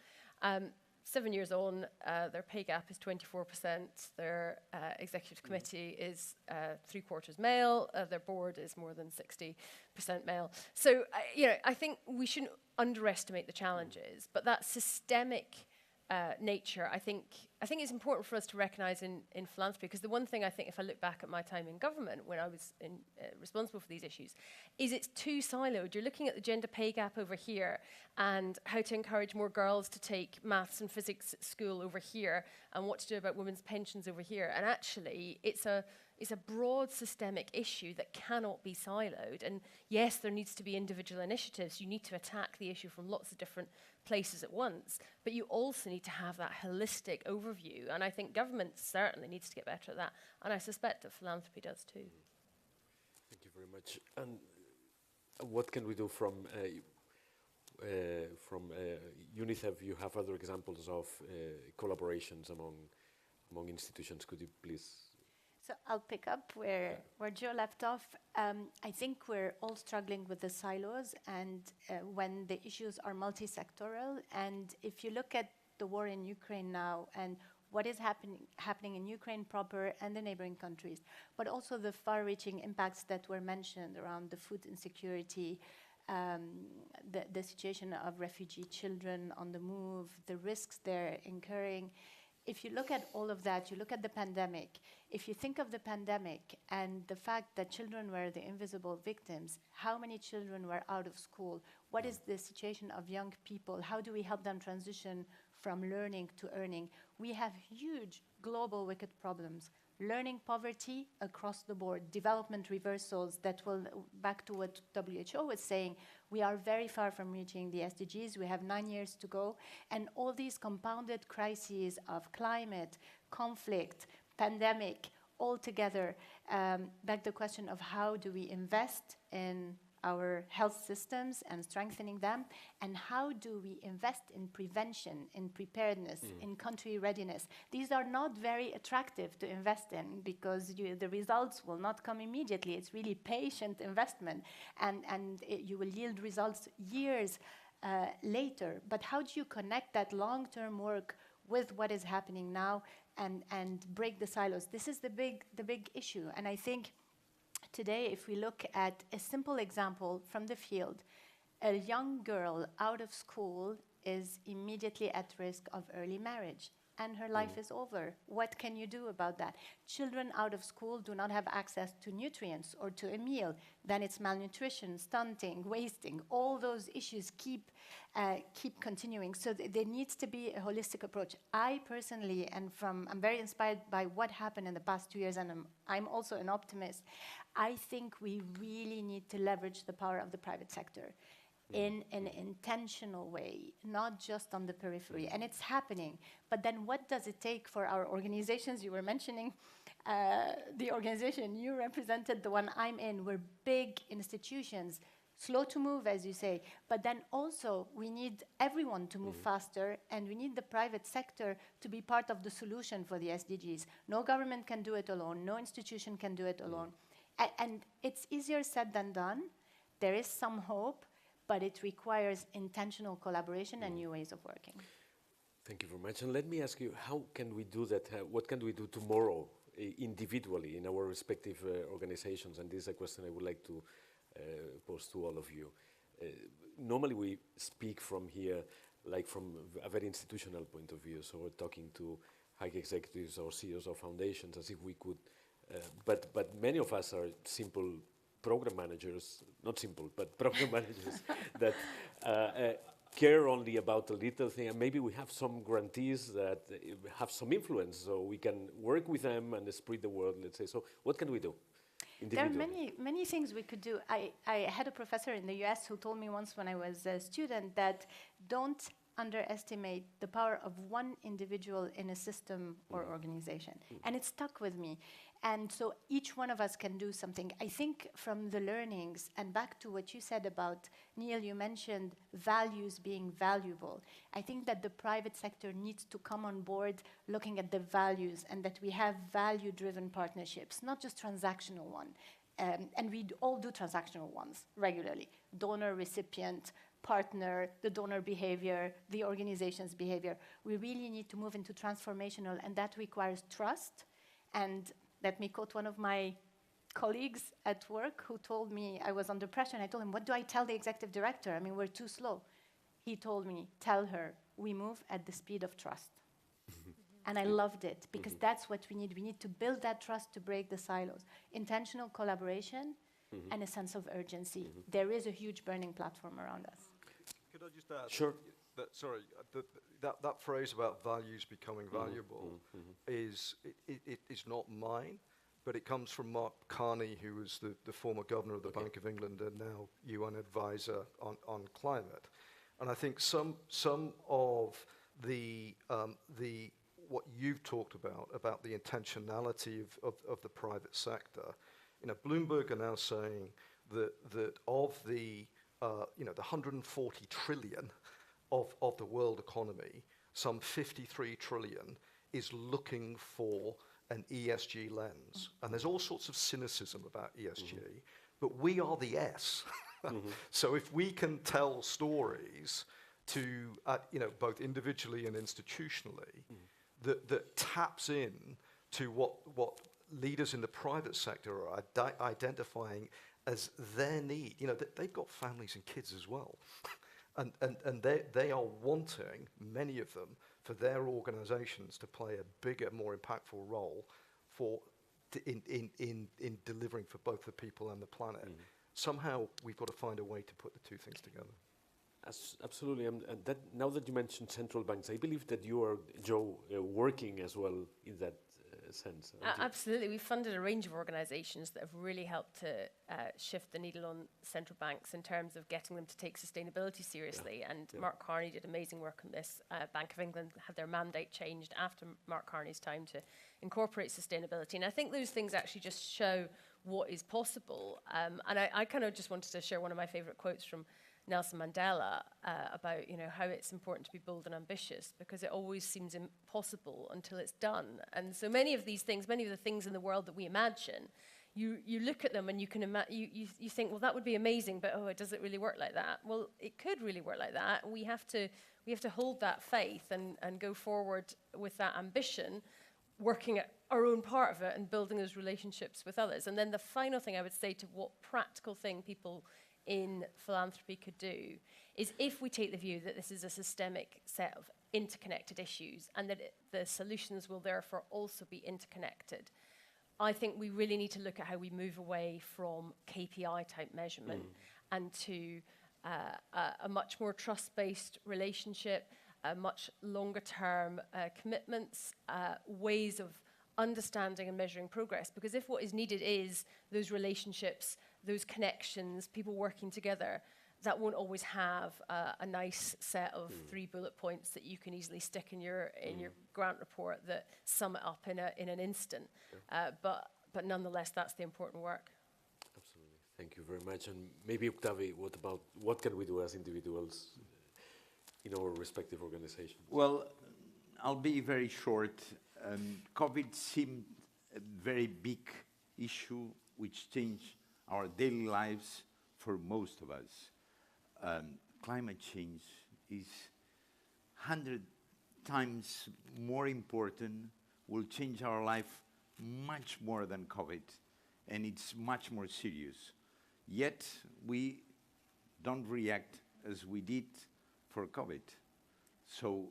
7 years on, their pay gap is 24%, their executive committee is 3/4 male, their board is more than 60% male. So, I think we shouldn't underestimate the challenges, but that systemic nature, I think it's important for us to recognise in philanthropy, because the one thing I think, if I look back at my time in government when I was responsible for these issues, is it's too siloed. You're looking at the gender pay gap over here and how to encourage more girls to take maths and physics at school over here, and what to do about women's pensions over here. And actually, it's a broad systemic issue that cannot be siloed. And yes, there needs to be individual initiatives. You need to attack the issue from lots of different places at once, but you also need to have that holistic overview. And I think government certainly needs to get better at that. And I suspect that philanthropy does too. Thank you very much. And what can we do from UNICEF? You have other examples of collaborations among institutions. Could you please? So I'll pick up where Joe left off. I think we're all struggling with the silos, and when the issues are multi-sectoral. And if you look at the war in Ukraine now and what is happening in Ukraine proper and the neighboring countries, but also the far-reaching impacts that were mentioned around the food insecurity, the situation of refugee children on the move, the risks they're incurring. If you look at all of that, you look at the pandemic, if you think of the pandemic and the fact that children were the invisible victims, how many children were out of school? What is the situation of young people? How do we help them transition from learning to earning? We have huge global wicked problems. Learning poverty across the board, development reversals that will, back to what WHO was saying, we are very far from reaching the SDGs. We have 9 years to go. And all these compounded crises of climate, conflict, pandemic, all together beg the question of how do we invest in our health systems and strengthening them, and how do we invest in prevention, in preparedness, in country readiness. These are not very attractive to invest in because the results will not come immediately. It's really patient investment, and you will yield results years later. But how do you connect that long-term work with what is happening now and break the silos? This is the big issue, and I think today, if we look at a simple example from the field, a young girl out of school is immediately at risk of early marriage, and her life is over. What can you do about that? Children out of school do not have access to nutrients or to a meal. Then it's malnutrition, stunting, wasting. All those issues keep continuing. So there needs to be a holistic approach. I personally, I'm very inspired by what happened in the past 2 years, and I'm also an optimist. I think we really need to leverage the power of the private sector in an intentional way, not just on the periphery. And it's happening. But then what does it take for our organizations? You were mentioning the organization you represented, the one I'm in, we're big institutions, slow to move, as you say, but then also we need everyone to move faster, and we need the private sector to be part of the solution for the SDGs. No government can do it alone, no institution can do it alone. And it's easier said than done. There is some hope, but it requires intentional collaboration and new ways of working. Thank you very much. And let me ask you, how can we do that? What can we do tomorrow individually in our respective organizations? And this is a question I would like to pose to all of you. Normally we speak from here, like from a very institutional point of view. So we're talking to high executives or CEOs of foundations as if we could, but many of us are simple program managers, not simple, but program managers that care only about a little thing, and maybe we have some grantees that have some influence, so we can work with them and spread the word, let's say. So what can we do? There are many things we could do. I had a professor in the US who told me once when I was a student that don't underestimate the power of one individual in a system or organization. And it stuck with me. And so each one of us can do something. I think from the learnings, and back to what you said about, Neil, you mentioned values being valuable. I think that the private sector needs to come on board looking at the values, and that we have value-driven partnerships, not just transactional one. And we all do transactional ones regularly. Donor, recipient, partner, the donor behavior, the organization's behavior. We really need to move into transformational, and that requires trust. And let me quote one of my colleagues at work who told me, I was under pressure, and I told him, what do I tell the executive director? I mean, we're too slow. He told me, tell her, we move at the speed of trust. And I loved it, because that's what we need. We need to build that trust to break the silos. Intentional collaboration and a sense of urgency. There is a huge burning platform around us. Could I just add? Sure. That phrase about values becoming valuable is not mine, but it comes from Mark Carney, who was the former governor of the Bank of England and now UN advisor on climate. And I think some of the what you've talked about the intentionality of the private sector. You know, Bloomberg are now saying that of the the 140 trillion of the world economy, some 53 trillion is looking for an ESG lens. And there's all sorts of cynicism about ESG, but we are the S. So if we can tell stories to, both individually and institutionally, that taps in to what leaders in the private sector are identifying as their need. You know, they've got families and kids as well. and they are wanting, many of them, for their organizations to play a bigger, more impactful role in delivering for both the people and the planet. Somehow we've got to find a way to put the two things together. Absolutely, and now that you mentioned central banks, I believe that you are, Joe, working as well in that sense. Absolutely. We've funded a range of organisations that have really helped to shift the needle on central banks in terms of getting them to take sustainability seriously. And Mark Carney did amazing work on this. Bank of England had their mandate changed after Mark Carney's time to incorporate sustainability. And I think those things actually just show what is possible. And I kind of just wanted to share one of my favourite quotes from Nelson Mandela about how it's important to be bold and ambitious, because it always seems impossible until it's done. And so many of these things, many of the things in the world that we imagine, you look at them and you can you think, well, that would be amazing, but does it really work like that? Well, it could really work like that. And we have to hold that faith and go forward with that ambition, working at our own part of it and building those relationships with others. And then the final thing I would say to what practical thing people in philanthropy could do is, if we take the view that this is a systemic set of interconnected issues and that the solutions will therefore also be interconnected, I think we really need to look at how we move away from KPI type measurement and to a much more trust-based relationship, much longer term commitments, ways of understanding and measuring progress. Because if what is needed is those relationships, those connections, people working together, that won't always have a nice set of 3 bullet points that you can easily stick in your grant report that sum it up in an instant. But nonetheless, that's the important work. Absolutely. Thank you very much. And maybe, Octavi, what can we do as individuals in our respective organizations? Well, I'll be very short. COVID seemed a very big issue which changed our daily lives for most of us. Climate change is 100 times more important, will change our life much more than COVID, and it's much more serious. Yet, we don't react as we did for COVID. So,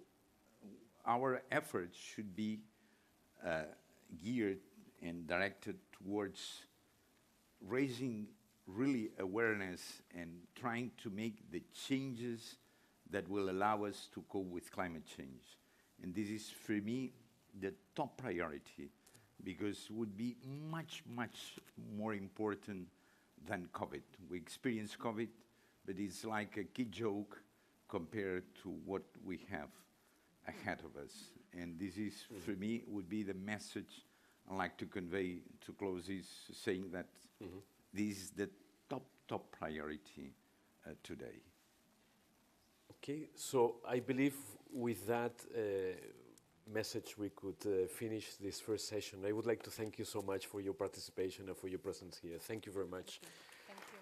our efforts should be geared and directed towards raising really awareness and trying to make the changes that will allow us to cope with climate change. And this is, for me, the top priority, because it would be much, much more important than COVID. We experienced COVID, but it's like a kid joke compared to what we have ahead of us. And this is, for me, would be the message I'd like to convey to close this, saying that this is the top priority today. Okay, so I believe with that message we could finish this first session. I would like to thank you so much for your participation and for your presence here. Thank you very much. Thank you.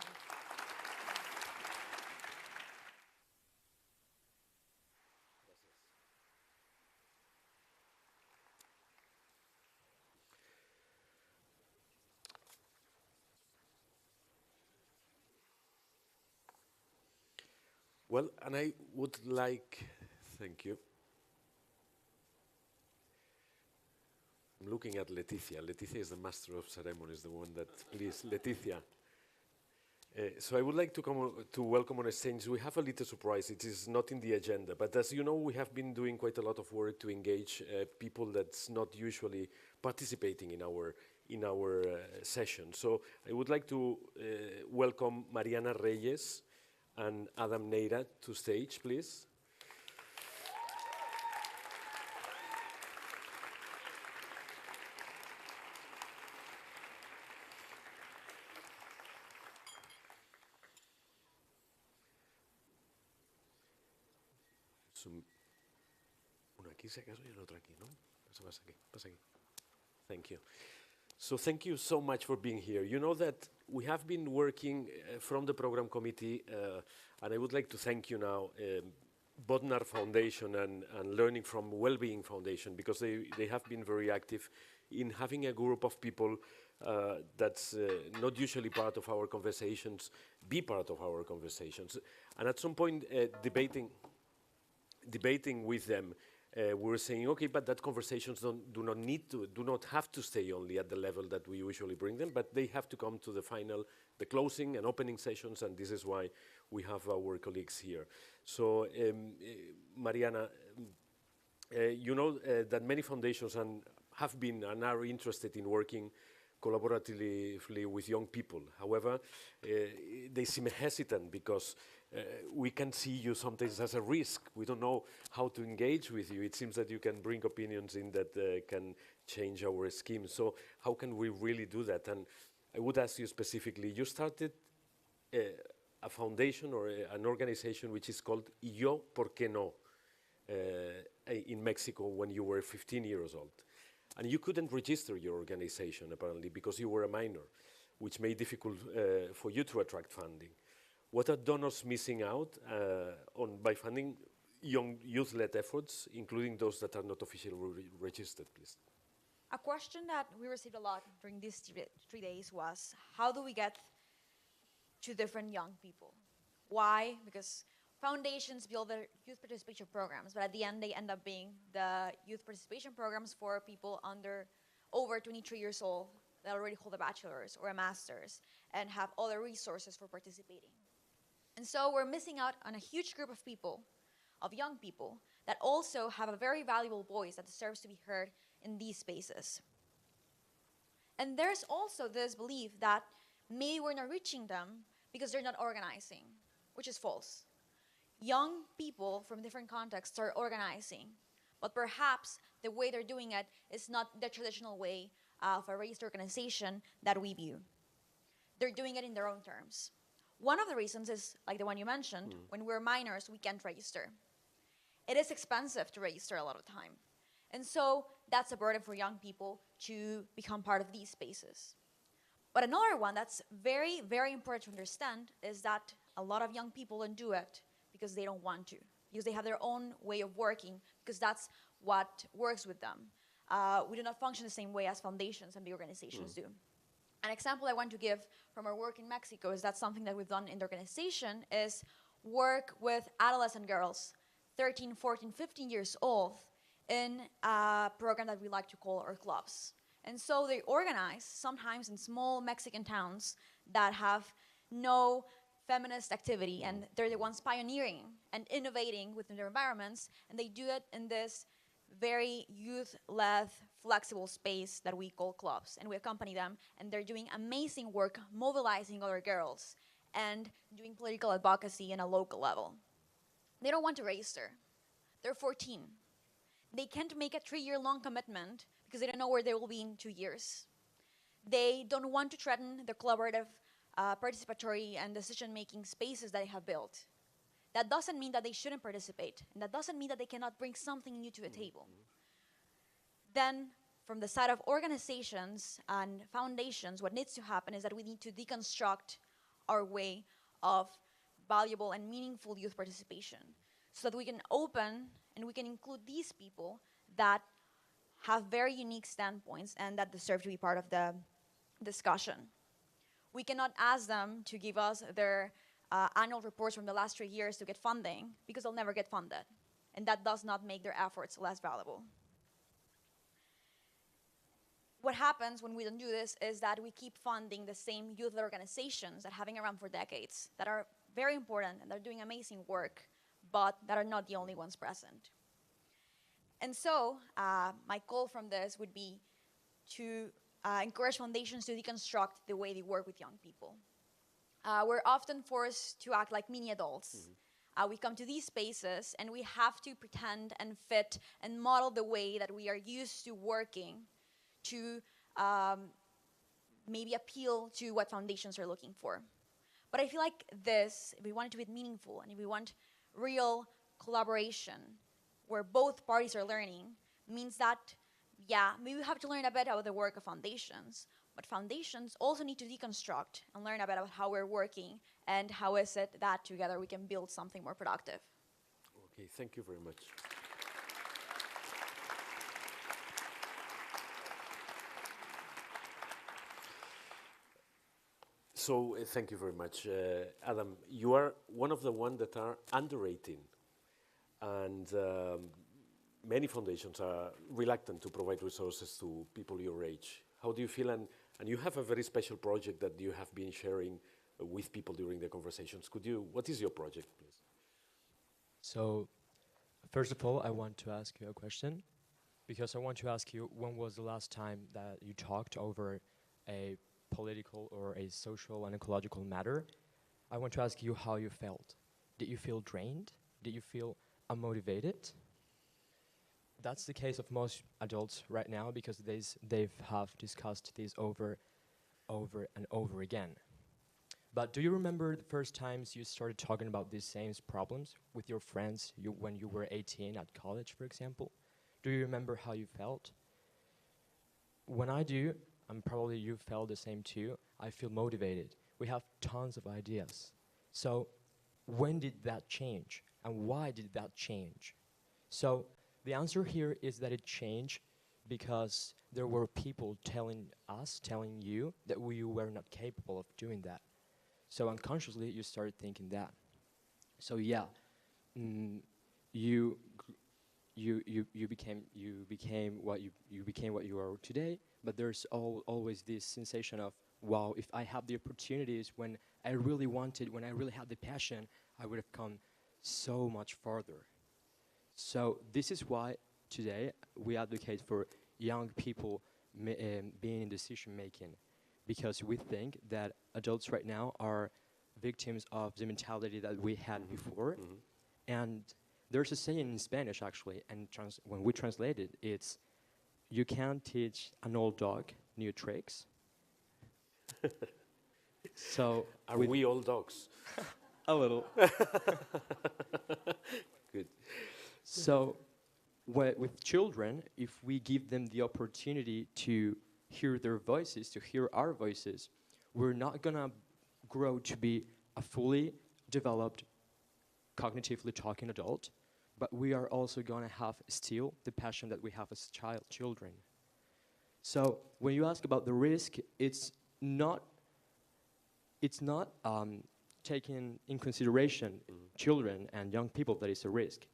Well, and I would like, thank you. I'm looking at Leticia. Leticia is the master of ceremonies, the one that, please, Leticia. So I would like to welcome on stage. We have a little surprise. It is not in the agenda, but as you know, we have been doing quite a lot of work to engage people that's not usually participating in our session. So I would like to welcome Mariana Reyes and Adam Neira to stage, please. Uno aquí, si acaso, y el otro aquí, ¿no? Eso pasa aquí, pasa aquí. Thank you. So thank you so much for being here. You know that we have been working from the program committee, and I would like to thank you now, Bodnar Foundation and Learning from Wellbeing Foundation, because they have been very active in having a group of people that's not usually part of our conversations, be part of our conversations. And at some point, debating with them, we were saying, okay, but that conversations do not have to stay only at the level that we usually bring them, but they have to come to the closing and opening sessions, and this is why we have our colleagues here. So, Mariana, you know that many foundations have been and are interested in working collaboratively with young people. However, they seem hesitant because we can see you sometimes as a risk. We don't know how to engage with you. It seems that you can bring opinions in that can change our scheme. So how can we really do that? And I would ask you specifically, you started a foundation or an organization which is called Yo Por Qué No in Mexico when you were 15 years old. And you couldn't register your organization, apparently, because you were a minor, which made it difficult for you to attract funding. What are donors missing out by funding young youth-led efforts, including those that are not officially registered, please? A question that we received a lot during these 3 days was, how do we get to different young people? Why? Because foundations build their youth participation programs, but at the end, they end up being the youth participation programs for people over 23 years old that already hold a bachelor's or a master's and have other resources for participating. And so we're missing out on a huge group of people, of young people, that also have a very valuable voice that deserves to be heard in these spaces. And there's also this belief that maybe we're not reaching them because they're not organizing. which is false. Young people from different contexts are organizing, but perhaps the way they're doing it is not the traditional way of a raised organization that we view. They're doing it in their own terms. One of the reasons is, like the one you mentioned, when we're minors, we can't register. It is expensive to register a lot of the time. And so that's a burden for young people to become part of these spaces. But another one that's very, very important to understand is that a lot of young people don't do it because they don't want to, because they have their own way of working, because that's what works with them. We do not function the same way as foundations and big organizations do. An example I want to give from our work in Mexico is that something that we've done in the organization is work with adolescent girls, 13, 14, 15 years old, in a program that we like to call our clubs. And so they organize, sometimes in small Mexican towns that have no feminist activity, and they're the ones pioneering and innovating within their environments, and they do it in this very youth-led, flexible space that we call clubs. And we accompany them, and they're doing amazing work mobilizing other girls and doing political advocacy in a local level. They don't want to register. They're 14. They can't make a 3-year-long commitment because they don't know where they will be in 2 years. They don't want to threaten the collaborative, participatory, and decision-making spaces that they have built. That doesn't mean that they shouldn't participate, and that doesn't mean that they cannot bring something new to the table. Then, from the side of organizations and foundations, what needs to happen is that we need to deconstruct our way of valuable and meaningful youth participation so that we can open and we can include these people that have very unique standpoints and that deserve to be part of the discussion. We cannot ask them to give us their annual reports from the last 3 years to get funding because they'll never get funded. And that does not make their efforts less valuable. What happens when we don't do this is that we keep funding the same youth organizations that have been around for decades, that are very important and they're doing amazing work, but that are not the only ones present. And so my call from this would be to encourage foundations to deconstruct the way they work with young people. We're often forced to act like mini adults. We come to these spaces and we have to pretend and fit and model the way that we are used to working to maybe appeal to what foundations are looking for. But I feel like this, if we want it to be meaningful and if we want real collaboration where both parties are learning, means that, yeah, maybe we have to learn a bit about the work of foundations, but foundations also need to deconstruct and learn a bit about how we're working and how is it that together we can build something more productive. Okay, thank you very much. So thank you very much. Adam, you are one of the ones that are under 18. And many foundations are reluctant to provide resources to people your age. How do you feel? And you have a very special project that you have been sharing with people during the conversations. What is your project, please? So, first of all, I want to ask you a question, because I want to ask you, when was the last time that you talked over a political or a social and ecological matter? I want to ask you how you felt. Did you feel drained? Did you feel unmotivated? That's the case of most adults right now, because they have discussed this over and over again. But do you remember the first times you started talking about these same problems with your friends when you were 18 at college, for example? Do you remember how you felt? When I do, and probably you felt the same too, I feel motivated. We have tons of ideas. So when did that change? And why did that change? So the answer here is that it changed because there were people telling you that we were not capable of doing that. So unconsciously, you started thinking that. So yeah, you became what you are today. But there's always this sensation of, wow, if I had the opportunities when I really wanted, when I really had the passion, I would have come so much farther. So this is why today we advocate for young people being in decision making, because we think that adults right now are victims of the mentality that we had before. And there's a saying in Spanish, actually, and when we translate it, it's, you can't teach an old dog new tricks. So Are we all dogs? a little. Good. So with children, if we give them the opportunity to hear their voices, to hear our voices, we're not going to grow to be a fully developed, cognitively talking adult, but we are also going to have still the passion that we have as children. So when you ask about the risk, it's not taking in consideration children and young people that is a risk.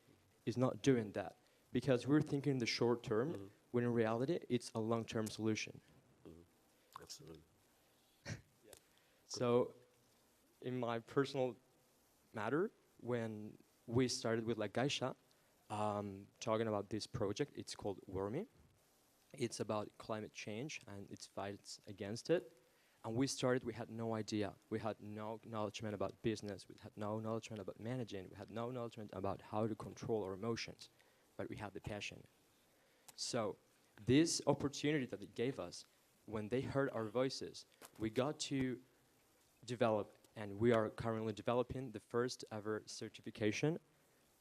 It's not doing that, because we're thinking in the short term, when in reality, it's a long-term solution. Absolutely. So in my personal matter, when we started with La Caixa, talking about this project, it's called Wormy. It's about climate change and its fights against it. And we had no idea. We had no knowledge about business. We had no knowledge about managing. We had no knowledge about how to control our emotions. But we had the passion. So this opportunity that it gave us, when they heard our voices, we got to develop, and we are currently developing the first ever certification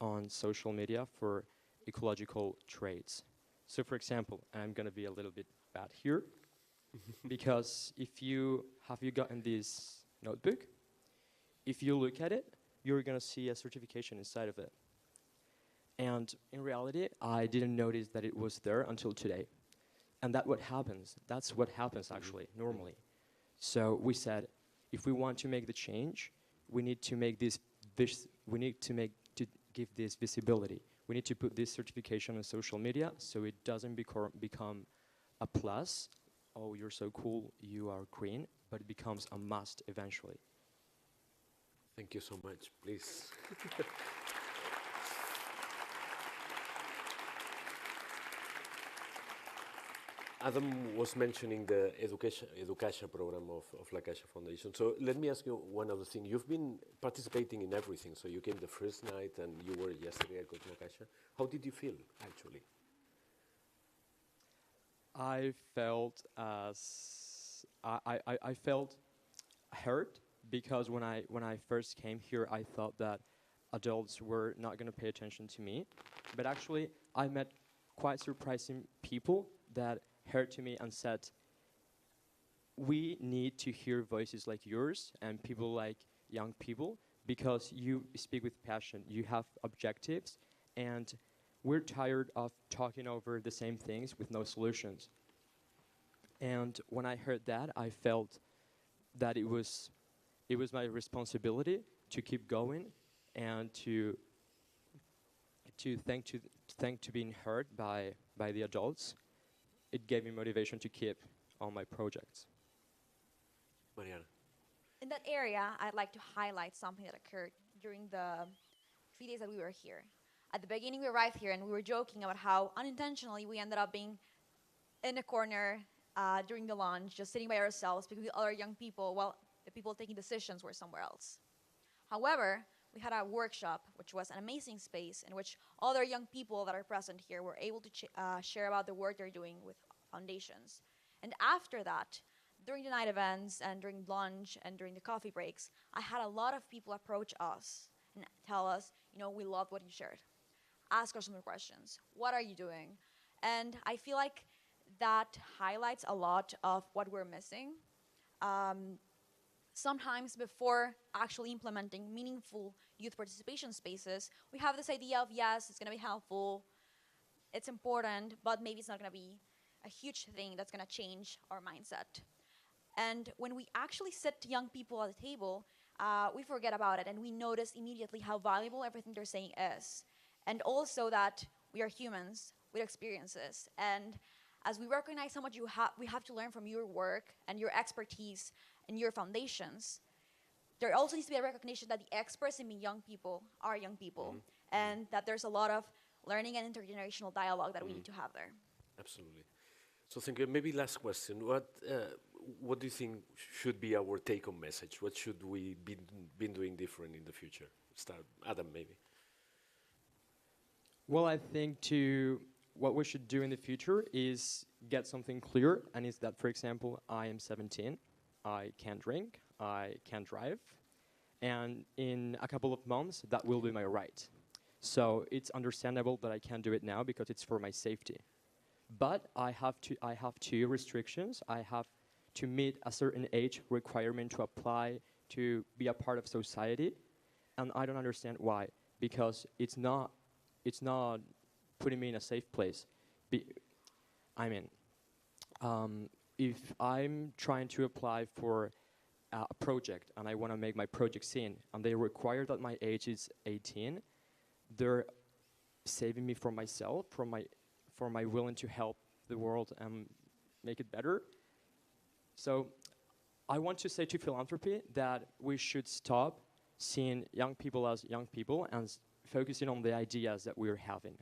on social media for ecological traits. So for example, I'm going to be a little bit bad here, because have you gotten this notebook? If you look at it, you're going to see a certification inside of it. And in reality, I didn't notice that it was there until today. And that's what happens actually, normally. So we said, if we want to make the change, we need to make give this visibility. We need to put this certification on social media so it doesn't become a plus. Oh, you're so cool, you are green, but it becomes a must eventually. Thank you so much, please. Adam was mentioning the education program of La Caixa Foundation. So let me ask you one other thing. You've been participating in everything. So you came the first night and you were yesterday at La Caixa. How did you feel, actually? I felt I felt hurt, because when I first came here, I thought that adults were not going to pay attention to me. But actually, I met quite surprising people that heard to me and said, we need to hear voices like yours and people like young people, because you speak with passion, you have objectives, and we're tired of talking over the same things with no solutions. And when I heard that, I felt that it was my responsibility to keep going and to being heard by the adults. It gave me motivation to keep on my projects. Mariana. In that area, I'd like to highlight something that occurred during the 3 days that we were here. At the beginning, we arrived here and we were joking about how unintentionally we ended up being in a corner during the lunch, just sitting by ourselves, speaking with other young people while the people taking decisions were somewhere else. However, we had a workshop, which was an amazing space in which other young people that are present here were able to share about the work they're doing with foundations. And after that, during the night events and during lunch and during the coffee breaks, I had a lot of people approach us and tell us, we loved what you shared. Ask us some more questions. What are you doing? And I feel like that highlights a lot of what we're missing. Sometimes before actually implementing meaningful youth participation spaces, we have this idea of, yes, it's going to be helpful, it's important, but maybe it's not going to be a huge thing that's going to change our mindset. And when we actually sit young people at the table, we forget about it, and we notice immediately how valuable everything they're saying is. And also that we are humans with experiences. And as we recognize how much we have to learn from your work and your expertise and your foundations, there also needs to be a recognition that the experts in being young people are young people, and that there's a lot of learning and intergenerational dialogue that we need to have there. Absolutely. So thank you. Maybe last question. what do you think should be our take-home message? What should we be doing different in the future? Start, Adam, maybe. Well, I think what we should do in the future is get something clear, and is that, for example, I am 17, I can't drink, I can't drive, and in a couple of months, that will be my right. So it's understandable that I can't do it now because it's for my safety. But I have two restrictions. I have to meet a certain age requirement to apply to be a part of society, and I don't understand why, because it's not putting me in a safe place. If I'm trying to apply for a project and I want to make my project seen, and they require that my age is 18, they're saving me from myself, from my willing to help the world and make it better. So I want to say to Philanthropy that we should stop seeing young people as young people and focusing on the ideas that we're having.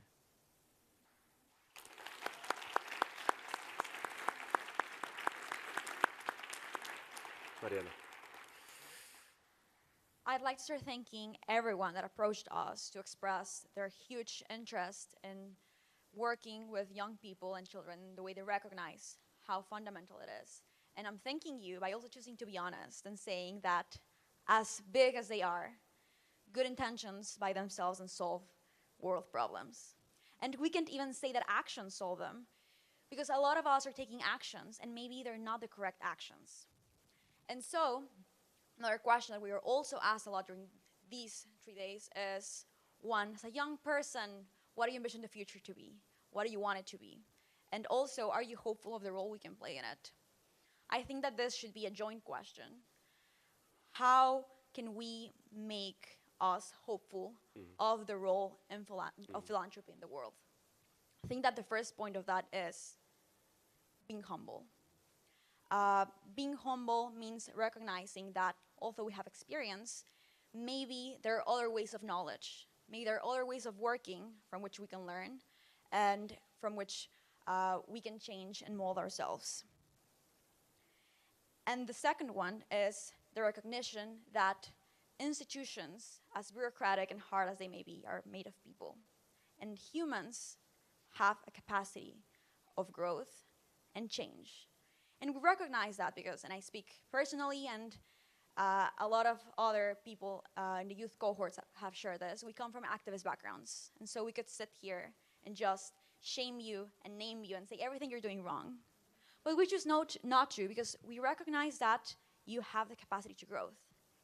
Mariana. I'd like to start thanking everyone that approached us to express their huge interest in working with young people and children, the way they recognize how fundamental it is. And I'm thanking you by also choosing to be honest and saying that as big as they are, good intentions by themselves and solve world problems. And we can't even say that actions solve them, because a lot of us are taking actions and maybe they're not the correct actions. And so, another question that we were also asked a lot during these 3 days is, one, as a young person, what do you envision the future to be? What do you want it to be? And also, are you hopeful of the role we can play in it? I think that this should be a joint question. How can we make us hopeful of the role of philanthropy in the world? I think that the first point of that is being humble. Being humble means recognizing that although we have experience, maybe there are other ways of knowledge. Maybe there are other ways of working from which we can learn and from which we can change and mold ourselves. And the second one is the recognition that institutions, as bureaucratic and hard as they may be, are made of people. And humans have a capacity of growth and change. And we recognize that because, and I speak personally, and a lot of other people in the youth cohorts have shared this, we come from activist backgrounds. And so we could sit here and just shame you and name you and say everything you're doing wrong. But we choose not to, because we recognize that you have the capacity to growth.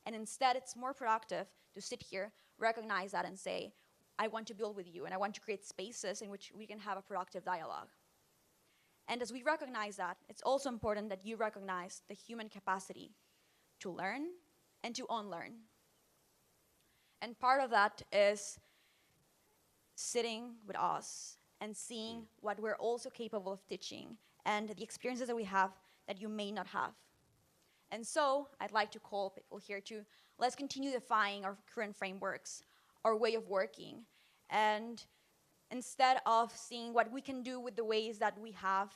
And instead, it's more productive to sit here, recognize that, and say, I want to build with you, and I want to create spaces in which we can have a productive dialogue. And as we recognize that, it's also important that you recognize the human capacity to learn and to unlearn. And part of that is sitting with us and seeing what we're also capable of teaching and the experiences that we have that you may not have. And so I'd like to call people here to let's continue defying our current frameworks, our way of working, and instead of seeing what we can do with the ways that we have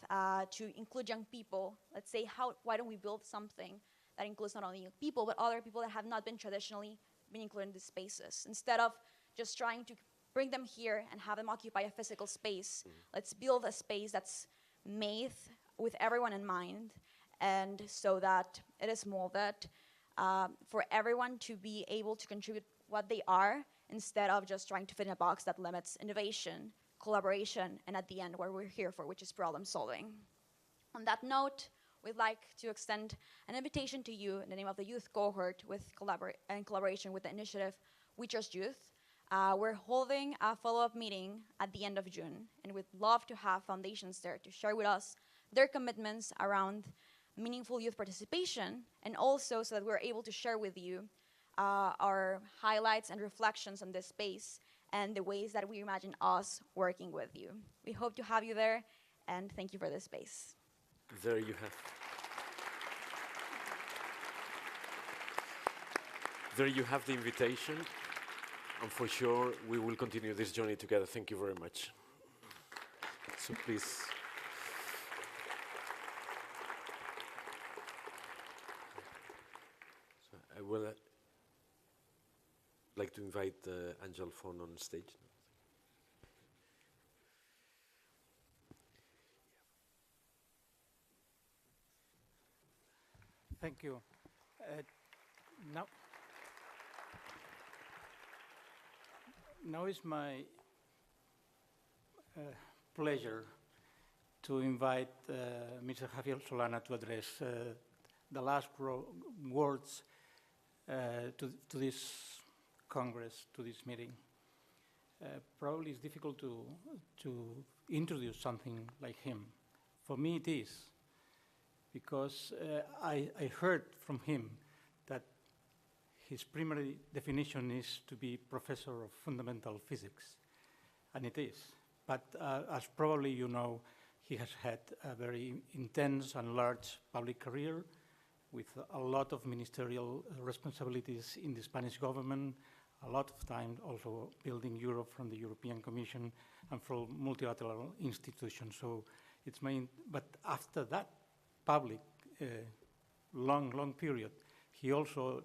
to include young people, let's say, why don't we build something that includes not only young people, but other people that have not been traditionally been included in these spaces. Instead of just trying to bring them here and have them occupy a physical space, let's build a space that's made with everyone in mind, and so that it is molded for everyone to be able to contribute what they are, instead of just trying to fit in a box that limits innovation, collaboration, and at the end what we're here for, which is problem solving. On that note, we'd like to extend an invitation to you in the name of the youth cohort in collaboration with the initiative We Trust Youth. We're holding a follow-up meeting at the end of June, and we'd love to have foundations there to share with us their commitments around meaningful youth participation, and also so that we're able to share with you our highlights and reflections on this space and the ways that we imagine us working with you. We hope to have you there, and thank you for this space. There you have. There you have the invitation, and for sure we will continue this journey together. Thank you very much. So please. I'd like to invite Angel Fon on stage. Thank you. Now is my pleasure to invite Mr. Javier Solana to address the last words to this Congress, to this meeting. Probably it's difficult to introduce something like him. For me it is, because I heard from him that his primary definition is to be professor of fundamental physics, and it is. But as probably you know, he has had a very intense and large public career with a lot of ministerial responsibilities in the Spanish government, a lot of time also building Europe from the European Commission and from multilateral institutions. So it's main, but after that public long period, he also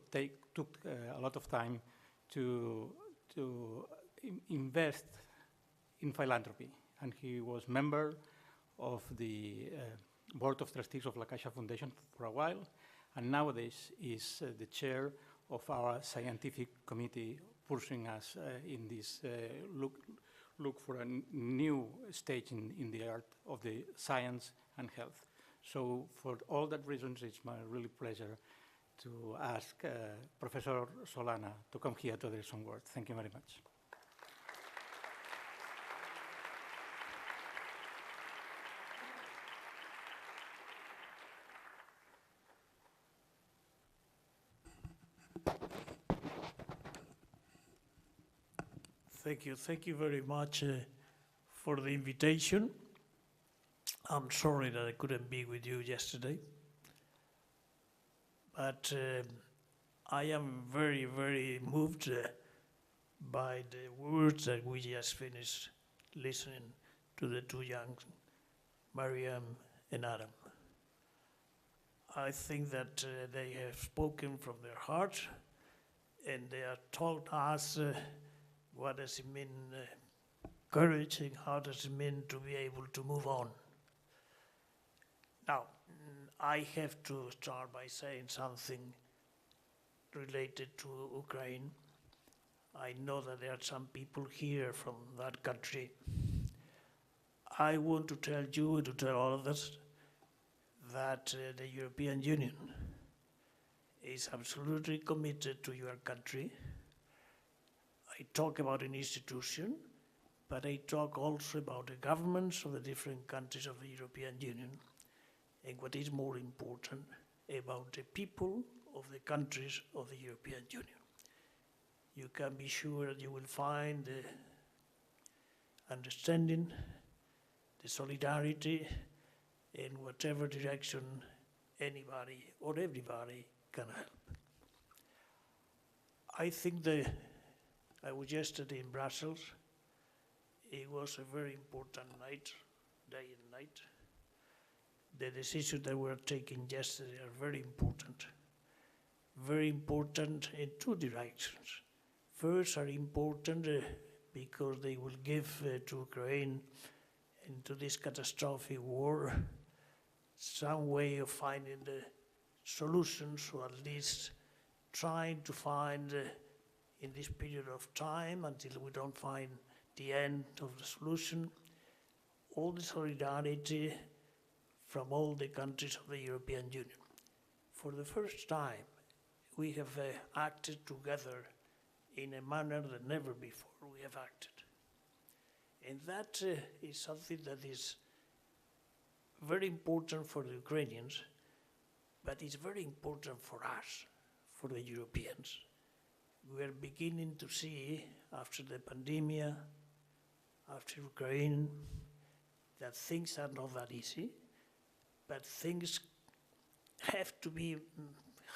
took a lot of time to invest in philanthropy, and he was member of the Board of Trustees of La Caixa Foundation for a while, and nowadays is the chair of our scientific committee, pursuing us in this look for a new stage in the art of the science and health. So for all that reasons, it's my really pleasure to ask Professor Solana to come here to address some words. Thank you very much. Thank you very much for the invitation. I'm sorry that I couldn't be with you yesterday, but I am very, very moved by the words that we just finished listening to the two young, Mariam and Adam. I think that they have spoken from their heart, and they have told us what does it mean courage, and how does it mean to be able to move on. Now, I have to start by saying something related to Ukraine. I know that there are some people here from that country. I want to tell you, to tell all of us, that the European Union is absolutely committed to your country. I talk about an institution, but I talk also about the governments of the different countries of the European Union, and what is more important, about the people of the countries of the European Union. You can be sure that you will find the understanding, the solidarity, in whatever direction anybody or everybody can help. I think I was yesterday in Brussels. It was a very important night, day and night. The decisions that were taken yesterday are very important in two directions. First, are important because they will give to Ukraine, into this catastrophic war, some way of finding the solutions, or at least trying to find in this period of time, until we don't find the end of the solution, all the solidarity from all the countries of the European Union. For the first time, we have acted together in a manner that never before we have acted. And that is something that is very important for the Ukrainians, but it's very important for us, for the Europeans. We are beginning to see, after the pandemic, after Ukraine, that things are not that easy, but things have to be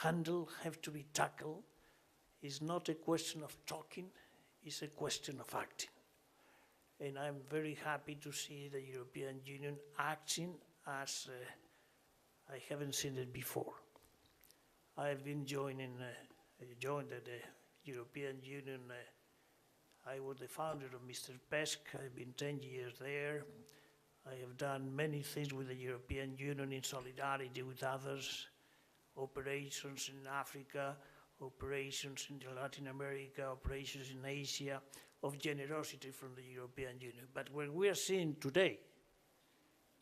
handled, have to be tackled. It's not a question of talking, it's a question of acting. And I'm very happy to see the European Union acting as I haven't seen it before. I've been joining joined the European Union. I was the founder of Mr. PESC. I've been 10 years there. I have done many things with the European Union in solidarity with others, operations in Africa, operations in Latin America, operations in Asia, of generosity from the European Union. But what we are seeing today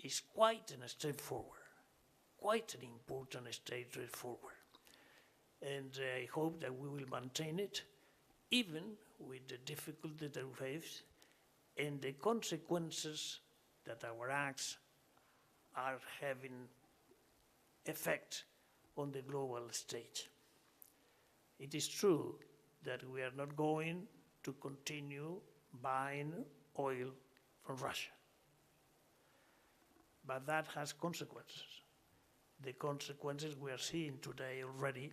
is quite a step forward, quite an important step forward. And I hope that we will maintain it, even with the difficulty that we face and the consequences that our acts are having effect on the global stage. It is true that we are not going to continue buying oil from Russia, but that has consequences. The consequences we are seeing today already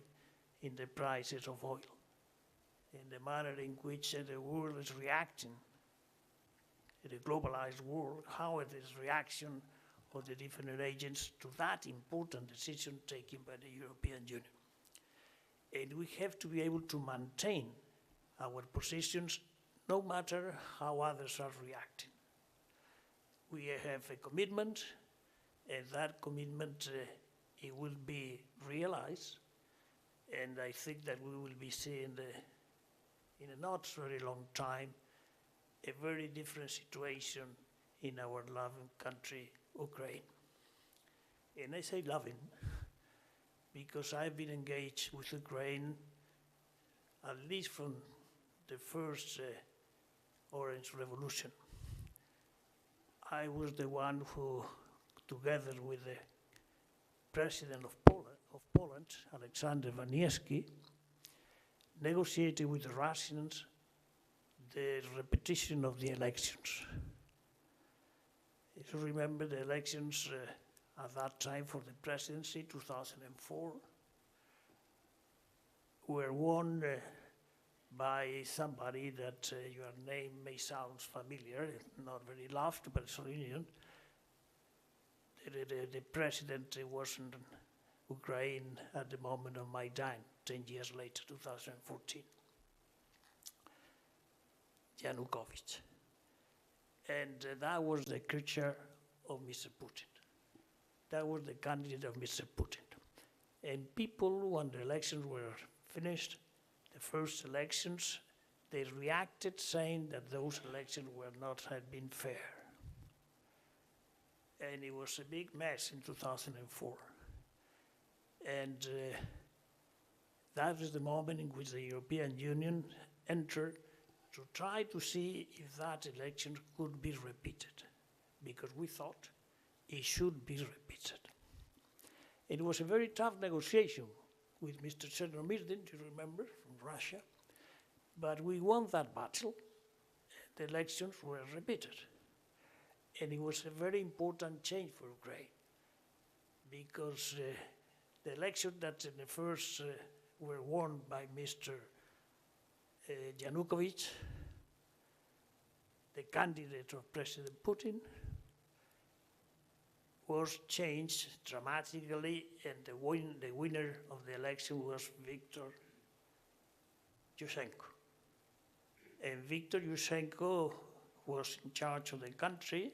in the prices of oil, in the manner in which the world is reacting, the globalized world, how it is reaction of the different agents to that important decision taken by the European Union. And we have to be able to maintain our positions no matter how others are reacting. We have a commitment, and that commitment it will be realized, and I think that we will be seeing in a not very long time a very different situation in our loving country, Ukraine. And I say loving because I've been engaged with Ukraine at least from the first Orange Revolution. I was the one who, together with the President of Poland, Alexander Waniewski, negotiated with the Russians the repetition of the elections. If you remember, the elections at that time for the presidency, 2004, were won by somebody that your name may sound familiar, not very loved, but Slovenian. The president was in Ukraine at the moment of Maidan, 10 years later, 2014. Yanukovych. And that was the creature of Mr. Putin. That was the candidate of Mr. Putin. And people, when the elections were finished, the first elections, they reacted saying that those elections had been fair. And it was a big mess in 2004. And that was the moment in which the European Union entered to try to see if that election could be repeated, because we thought it should be repeated. It was a very tough negotiation with Mr. Chernomyrdin, you remember, from Russia, but we won that battle. The elections were repeated. And it was a very important change for Ukraine, because the election that in the first were won by Mr. Yanukovych, the candidate of President Putin, was changed dramatically, and the winner of the election was Viktor Yushchenko. And Viktor Yushchenko was in charge of the country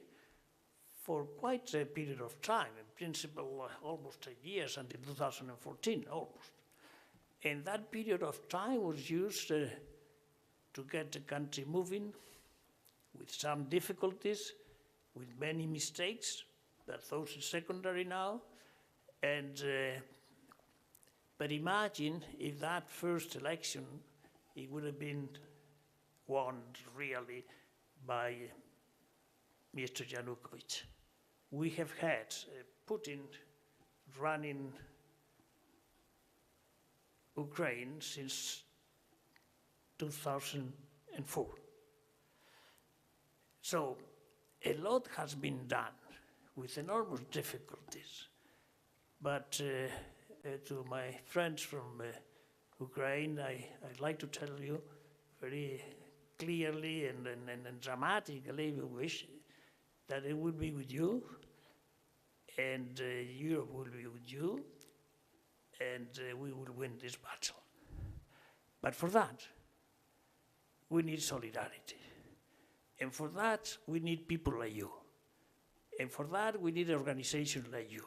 for quite a period of time, in principle almost 10 years, until 2014, almost. And that period of time was used to get the country moving, with some difficulties, with many mistakes, but those are secondary now. And but imagine if that first election, it would have been won really by Mr. Yanukovych. We have had Putin running Ukraine since 2004. So a lot has been done with enormous difficulties. But to my friends from Ukraine, I'd like to tell you very clearly and dramatically, we wish that it will be with you, and Europe will be with you, and we will win this battle. But for that, we need solidarity. And for that, we need people like you. And for that, we need organizations like you.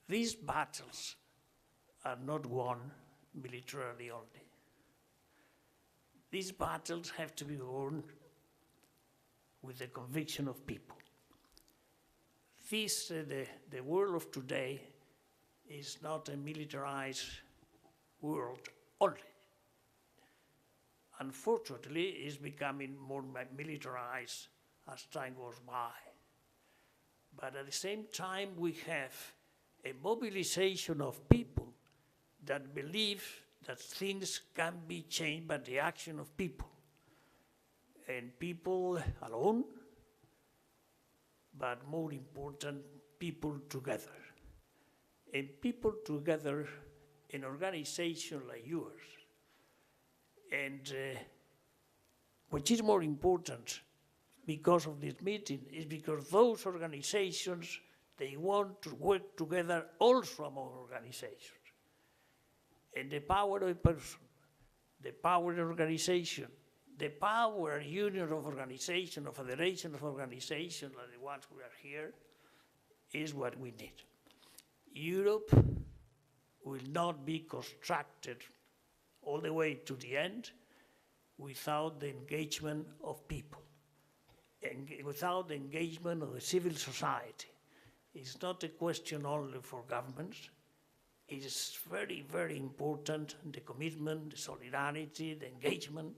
These battles are not won militarily only. These battles have to be won with the conviction of people. The world of today is not a militarized world only. Unfortunately, it's becoming more militarized as time goes by. But at the same time, we have a mobilization of people that believe that things can be changed by the action of people. And people alone, but more important, people together. And people together in organizations like yours. And which is more important because of this meeting is because those organizations, they want to work together also among organizations. And the power of a person, the power of organization, the power union of organization, of federation of organization, like the ones who are here, is what we need. Europe will not be constructed all the way to the end without the engagement of people and without the engagement of the civil society. It's not a question only for governments. It is very, very important, the commitment, the solidarity, the engagement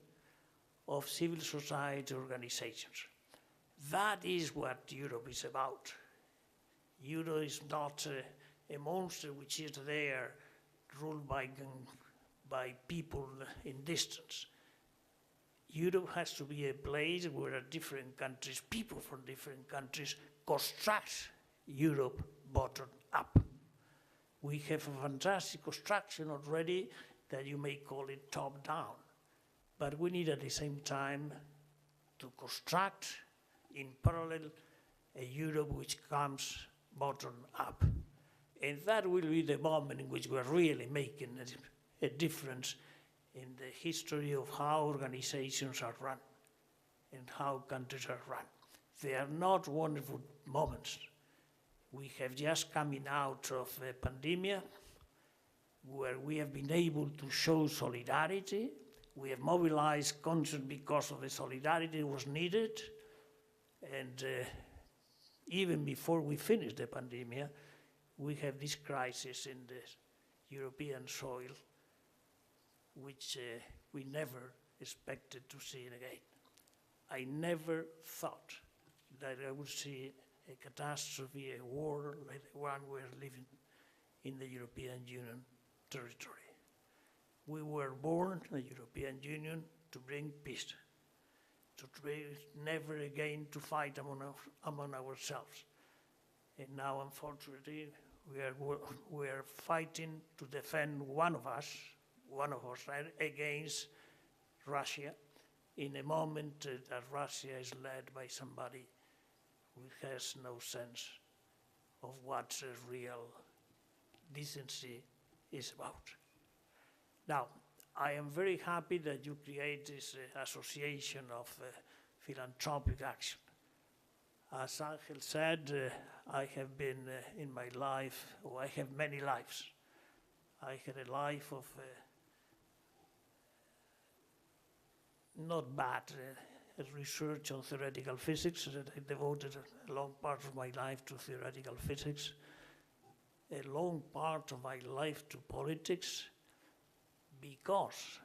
of civil society organizations. That is what Europe is about. Europe is not a monster which is there ruled by people in distance. Europe has to be a place where different countries, people from different countries, construct Europe bottom up. We have a fantastic construction already that you may call it top down. But we need at the same time to construct in parallel a Europe which comes bottom up. And that will be the moment in which we're really making a difference in the history of how organizations are run and how countries are run. They are not wonderful moments. We have just coming out of a pandemic where we have been able to show solidarity. We have mobilized conscience because of the solidarity that was needed. And even before we finish the pandemic, we have this crisis in the European soil, which we never expected to see again. I never thought that I would see a catastrophe, a war like the one we're living in the European Union territory. We were born in the European Union to bring peace, to never again to fight among ourselves. And now, unfortunately, we are fighting to defend one of us against Russia in a moment that Russia is led by somebody who has no sense of what real decency is about. Now, I am very happy that you create this association of philanthropic action. As Angel said, I have been in my life, or I have many lives. I had a life of not bad research on theoretical physics. I devoted a long part of my life to theoretical physics, a long part of my life to politics, because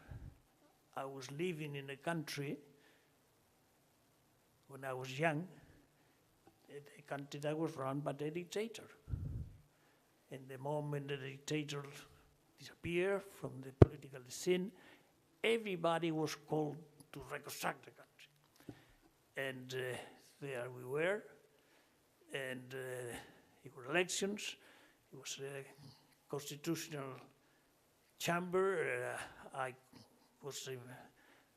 I was living in a country when I was young, a country that was run by a dictator. And the moment the dictator disappeared from the political scene, everybody was called to reconstruct the country. And there we were, and it were elections. It was a constitutional chamber. I was a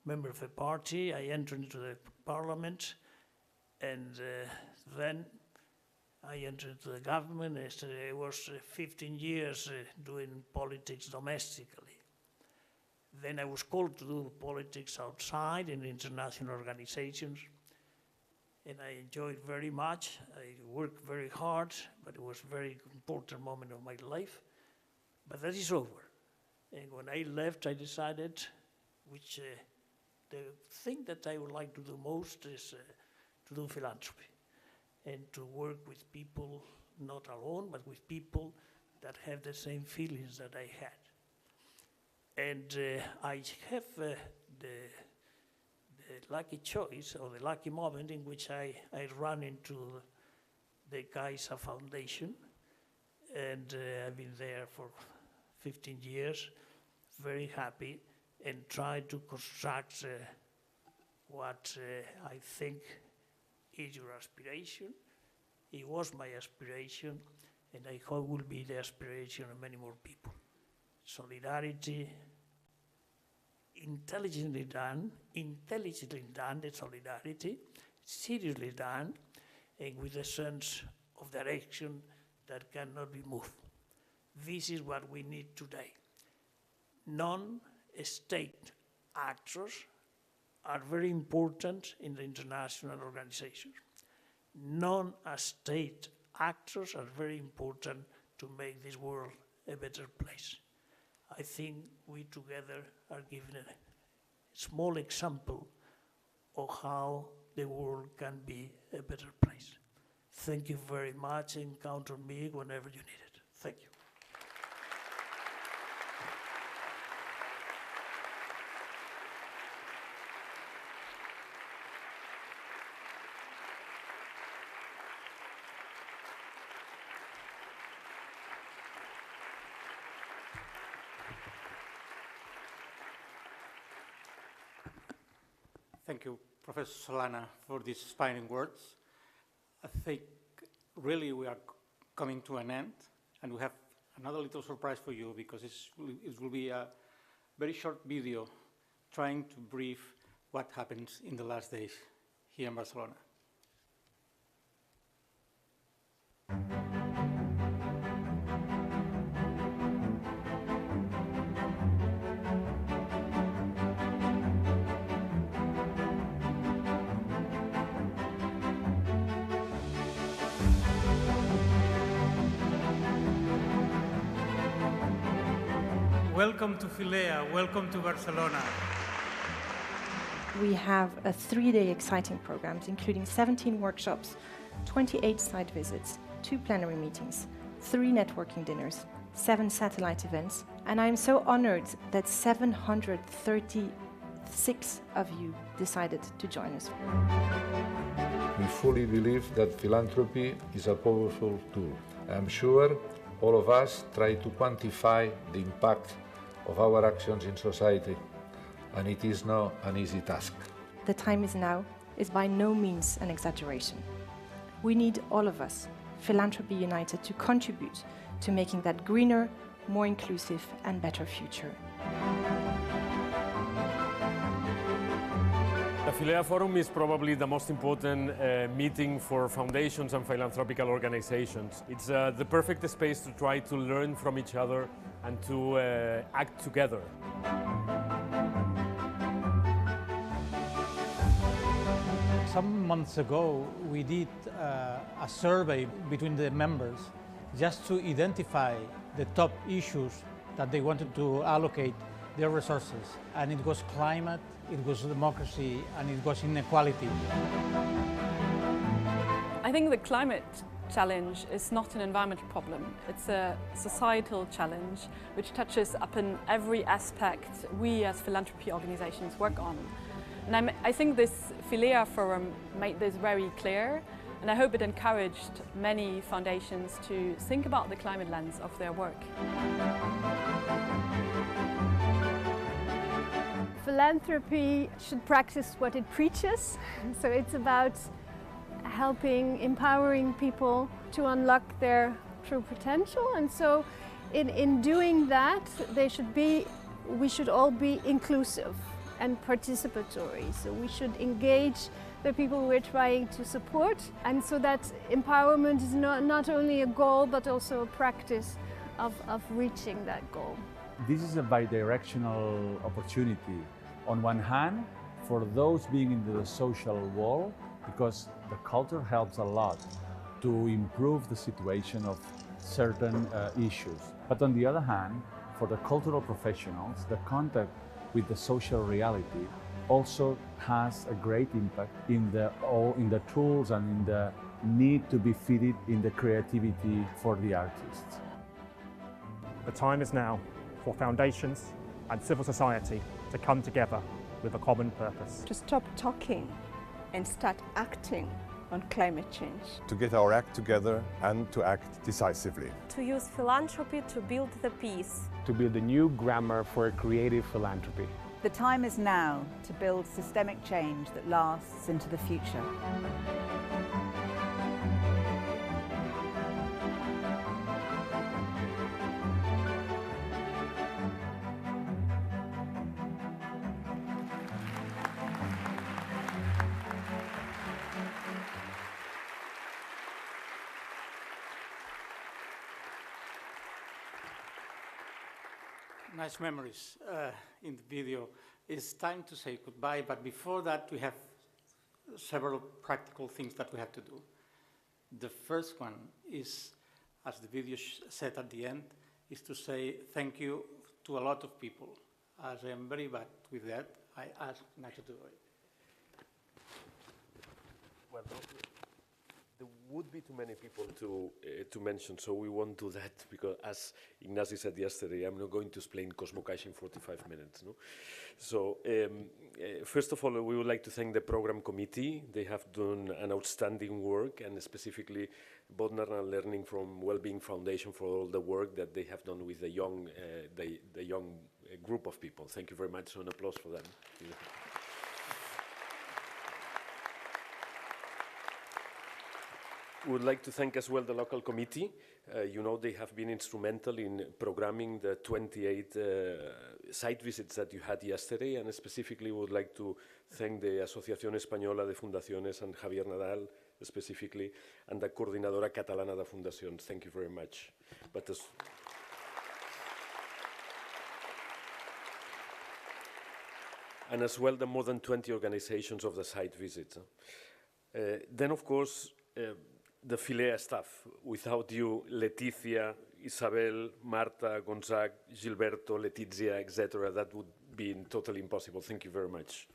member of a party. I entered into the parliament, and then I entered into the government. I was 15 years doing politics domestically. Then I was called to do politics outside in international organizations, and I enjoyed very much. I worked very hard, but it was a very important moment of my life. But that is over. And when I left, I decided the thing that I would like to do most is to do philanthropy and to work with people, not alone, but with people that have the same feelings that I had. And I have the lucky choice, or the lucky moment in which I ran into the Caixa Foundation, and I've been there for 15 years, very happy, and try to construct what I think is your aspiration. It was my aspiration, and I hope will be the aspiration of many more people. Solidarity, intelligently done, the solidarity, seriously done, and with a sense of direction that cannot be moved. This is what we need today. Non-state actors are very important in the international organizations. Non-state actors are very important to make this world a better place. I think we together are giving a small example of how the world can be a better place. Thank you very much, and count on me whenever you need it. Thank you. Thank you, Professor Solana, for these inspiring words. I think really we are coming to an end, and we have another little surprise for you, because it will be a very short video trying to brief what happens in the last days here in Barcelona. Welcome to Philea, welcome to Barcelona. We have a 3-day exciting programs, including 17 workshops, 28 site visits, 2 plenary meetings, 3 networking dinners, 7 satellite events, and I'm so honored that 736 of you decided to join us. We fully believe that philanthropy is a powerful tool. I'm sure all of us try to quantify the impact of our actions in society, and it is not an easy task. The time is now is by no means an exaggeration. We need all of us, Philanthropy United, to contribute to making that greener, more inclusive and better future. The Philea Forum is probably the most important meeting for foundations and philanthropical organizations. It's the perfect space to try to learn from each other and to act together. Some months ago, we did a survey between the members just to identify the top issues that they wanted to allocate their resources. And it was climate, it was democracy, and it was inequality. I think the climate challenge is not an environmental problem. It's a societal challenge which touches upon every aspect we as philanthropy organizations work on. And I think this Philea Forum made this very clear, and I hope it encouraged many foundations to think about the climate lens of their work. Philanthropy should practice what it preaches, so it's about helping, empowering people to unlock their true potential, and so in doing that we should all be inclusive and participatory, so we should engage the people we're trying to support, and so that empowerment is not only a goal but also a practice of reaching that goal. This is a bidirectional opportunity. On one hand, for those being in the social world, because the culture helps a lot to improve the situation of certain issues. But on the other hand, for the cultural professionals, the contact with the social reality also has a great impact in the tools and in the need to be fitted in the creativity for the artists. The time is now for foundations and civil society to come together with a common purpose. To stop talking and start acting on climate change. To get our act together and to act decisively. To use philanthropy to build the peace. To build a new grammar for a creative philanthropy. The time is now to build systemic change that lasts into the future. Nice memories in the video. It's time to say goodbye, but before that we have several practical things that we have to do. The first one is, as the video said at the end, is to say thank you to a lot of people. As I am very bad with that, I ask Nacho to do it. Well, there would be too many people to mention, so we won't do that, because as Ignacy said yesterday, I'm not going to explain Cosmo Caixa in 45 minutes. No? So first of all, we would like to thank the program committee. They have done an outstanding work, and specifically Bodnar and Learning from Wellbeing Foundation for all the work that they have done with the young group of people. Thank you very much, so an applause for them. We would like to thank as well the local committee. You know, they have been instrumental in programming the 28 site visits that you had yesterday, and specifically we would like to thank the Asociación Española de Fundaciones and Javier Nadal specifically, and the Coordinadora Catalana de Fundacions. Thank you very much. But and as well the more than 20 organizations of the site visits. Then of course, the Philea staff. Without you, Leticia, Isabel, Marta, Gonzag, Gilberto, Letizia, etc., that would be totally impossible. Thank you very much.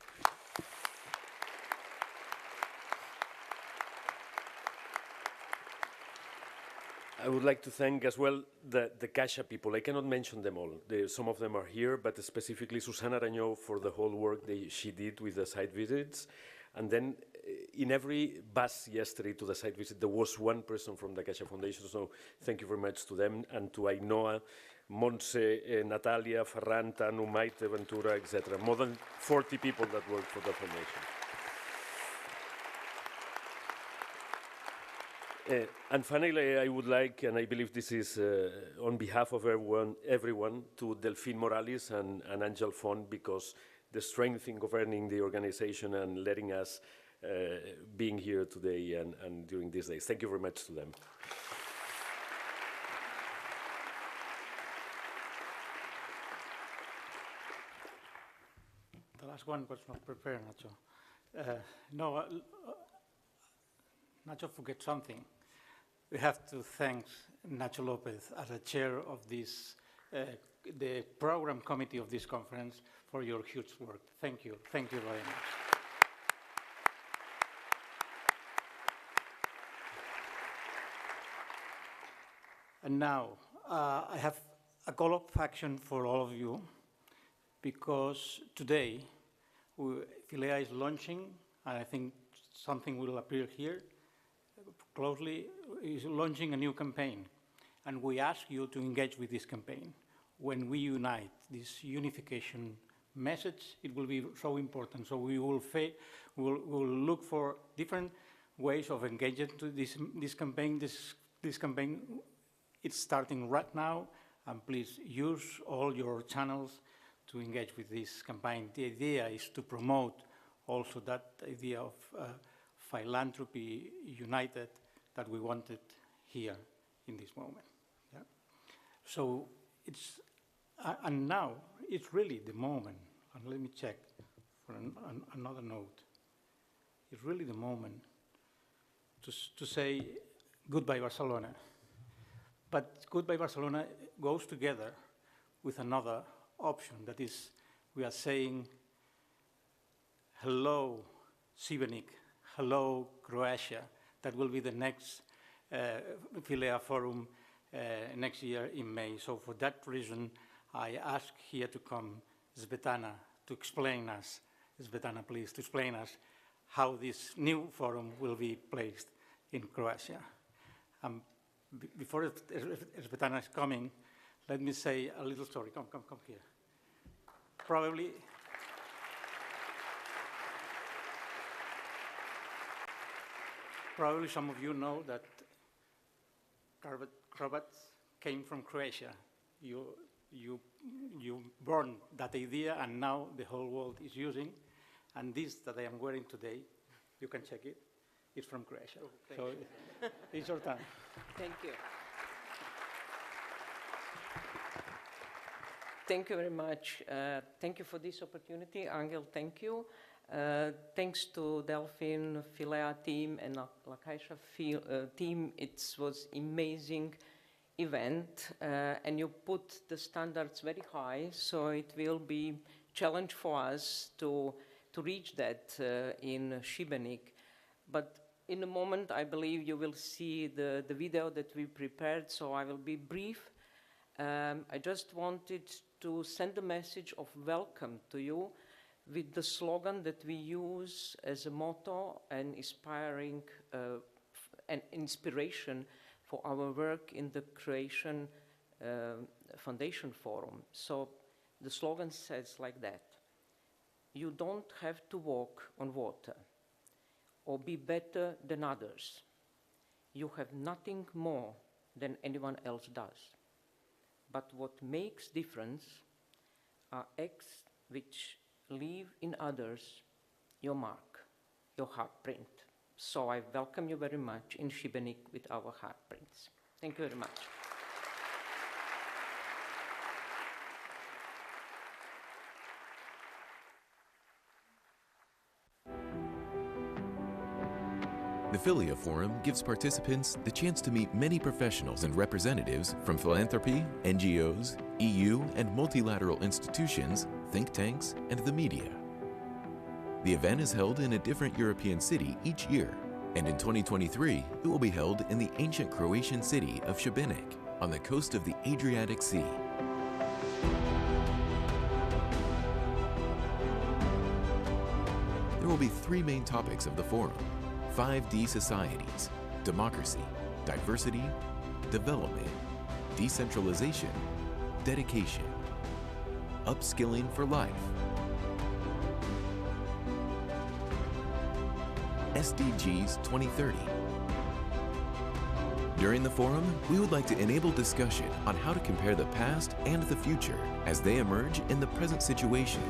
I would like to thank as well the Caixa people. I cannot mention them all. Some of them are here, but specifically Susana Arañó for the whole work she did with the site visits. And then in every bus yesterday to the site visit, there was one person from the Caixa Foundation, so thank you very much to them, and to Ainhoa, Montse, Natalia, Ferran, Tanu, Maite, Ventura, etc. More than 40 people that work for the foundation. And finally, I would like, and I believe this is on behalf of everyone, to Delphine Morales and Angel Font, because the strength in governing the organization and letting us being here today and during these days. Thank you very much to them. The last one was not prepared, Nacho. Nacho forget something. We have to thank Nacho Lopez as a chair of this, the program committee of this conference, for your huge work. Thank you. Thank you very much. And now, I have a call of action for all of you, because today, Philea is launching, and I think something will appear here closely, is launching a new campaign. And we ask you to engage with this campaign. When we unite, this unification message, it will be so important. So we will we'll look for different ways of engaging to this campaign. This campaign, it's starting right now, and please use all your channels to engage with this campaign. The idea is to promote also that idea of philanthropy united that we wanted here in this moment. Yeah? So it's And now it's really the moment, and let me check for another note. It's really the moment to say goodbye Barcelona. But goodbye Barcelona goes together with another option, that is, we are saying hello Šibenik, hello Croatia. That will be the next Philea Forum next year in May. So for that reason, I ask here to come Zvetana to explain us, Zvetana please, to explain us how this new forum will be placed in Croatia. Before Zvetana is coming, let me say a little story. Come here. Probably some of you know that cravats came from Croatia. You born that idea, and now the whole world is using. And this that I am wearing today, you can check it, it's from Croatia. Oh, so it's your time. Thank you. Thank you very much. Thank you for this opportunity. Angel, thank you. Thanks to Delphine, Philea team, and La Caixa team. It was amazing event, and you put the standards very high, so it will be challenge for us to reach that in Šibenik. But in a moment, I believe you will see the video that we prepared, so I will be brief. I just wanted to send a message of welcome to you with the slogan that we use as a motto and inspiring and inspiration for our work in the Croatian Foundation Forum. So the slogan says like that: you don't have to walk on water or be better than others. You have nothing more than anyone else does. But what makes difference are acts which leave in others your mark, your heartprint. So I welcome you very much in Šibenik with our heartprints. Thank you very much. The Philea Forum gives participants the chance to meet many professionals and representatives from philanthropy, NGOs, EU and multilateral institutions, think tanks, and the media. The event is held in a different European city each year, and in 2023, it will be held in the ancient Croatian city of Šibenik on the coast of the Adriatic Sea. There will be three main topics of the forum: 5D societies, democracy, diversity, development, decentralization, dedication, upskilling for life, SDGs 2030. During the forum, we would like to enable discussion on how to compare the past and the future as they emerge in the present situation.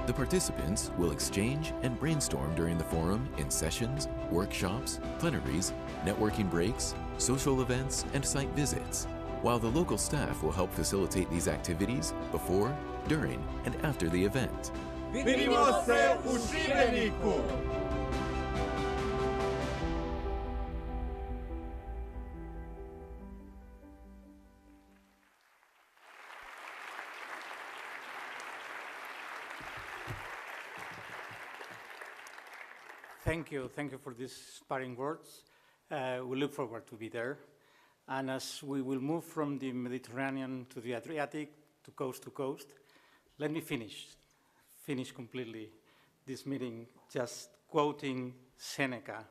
The participants will exchange and brainstorm during the forum in sessions, workshops, plenaries, networking breaks, social events, and site visits, while the local staff will help facilitate these activities before, during, and after the event. Vidimo se u Šibeniku! Thank you for these inspiring words. We look forward to be there. And as we will move from the Mediterranean to the Adriatic, to coast, let me finish completely this meeting just quoting Seneca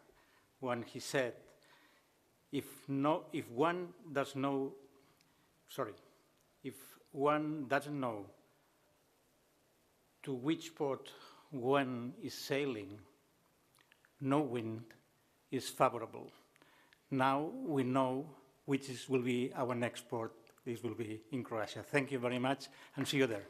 when he said, if one doesn't know to which port one is sailing, no wind is favorable. Now we know which will be our next port. This will be in Croatia. Thank you very much, and see you there.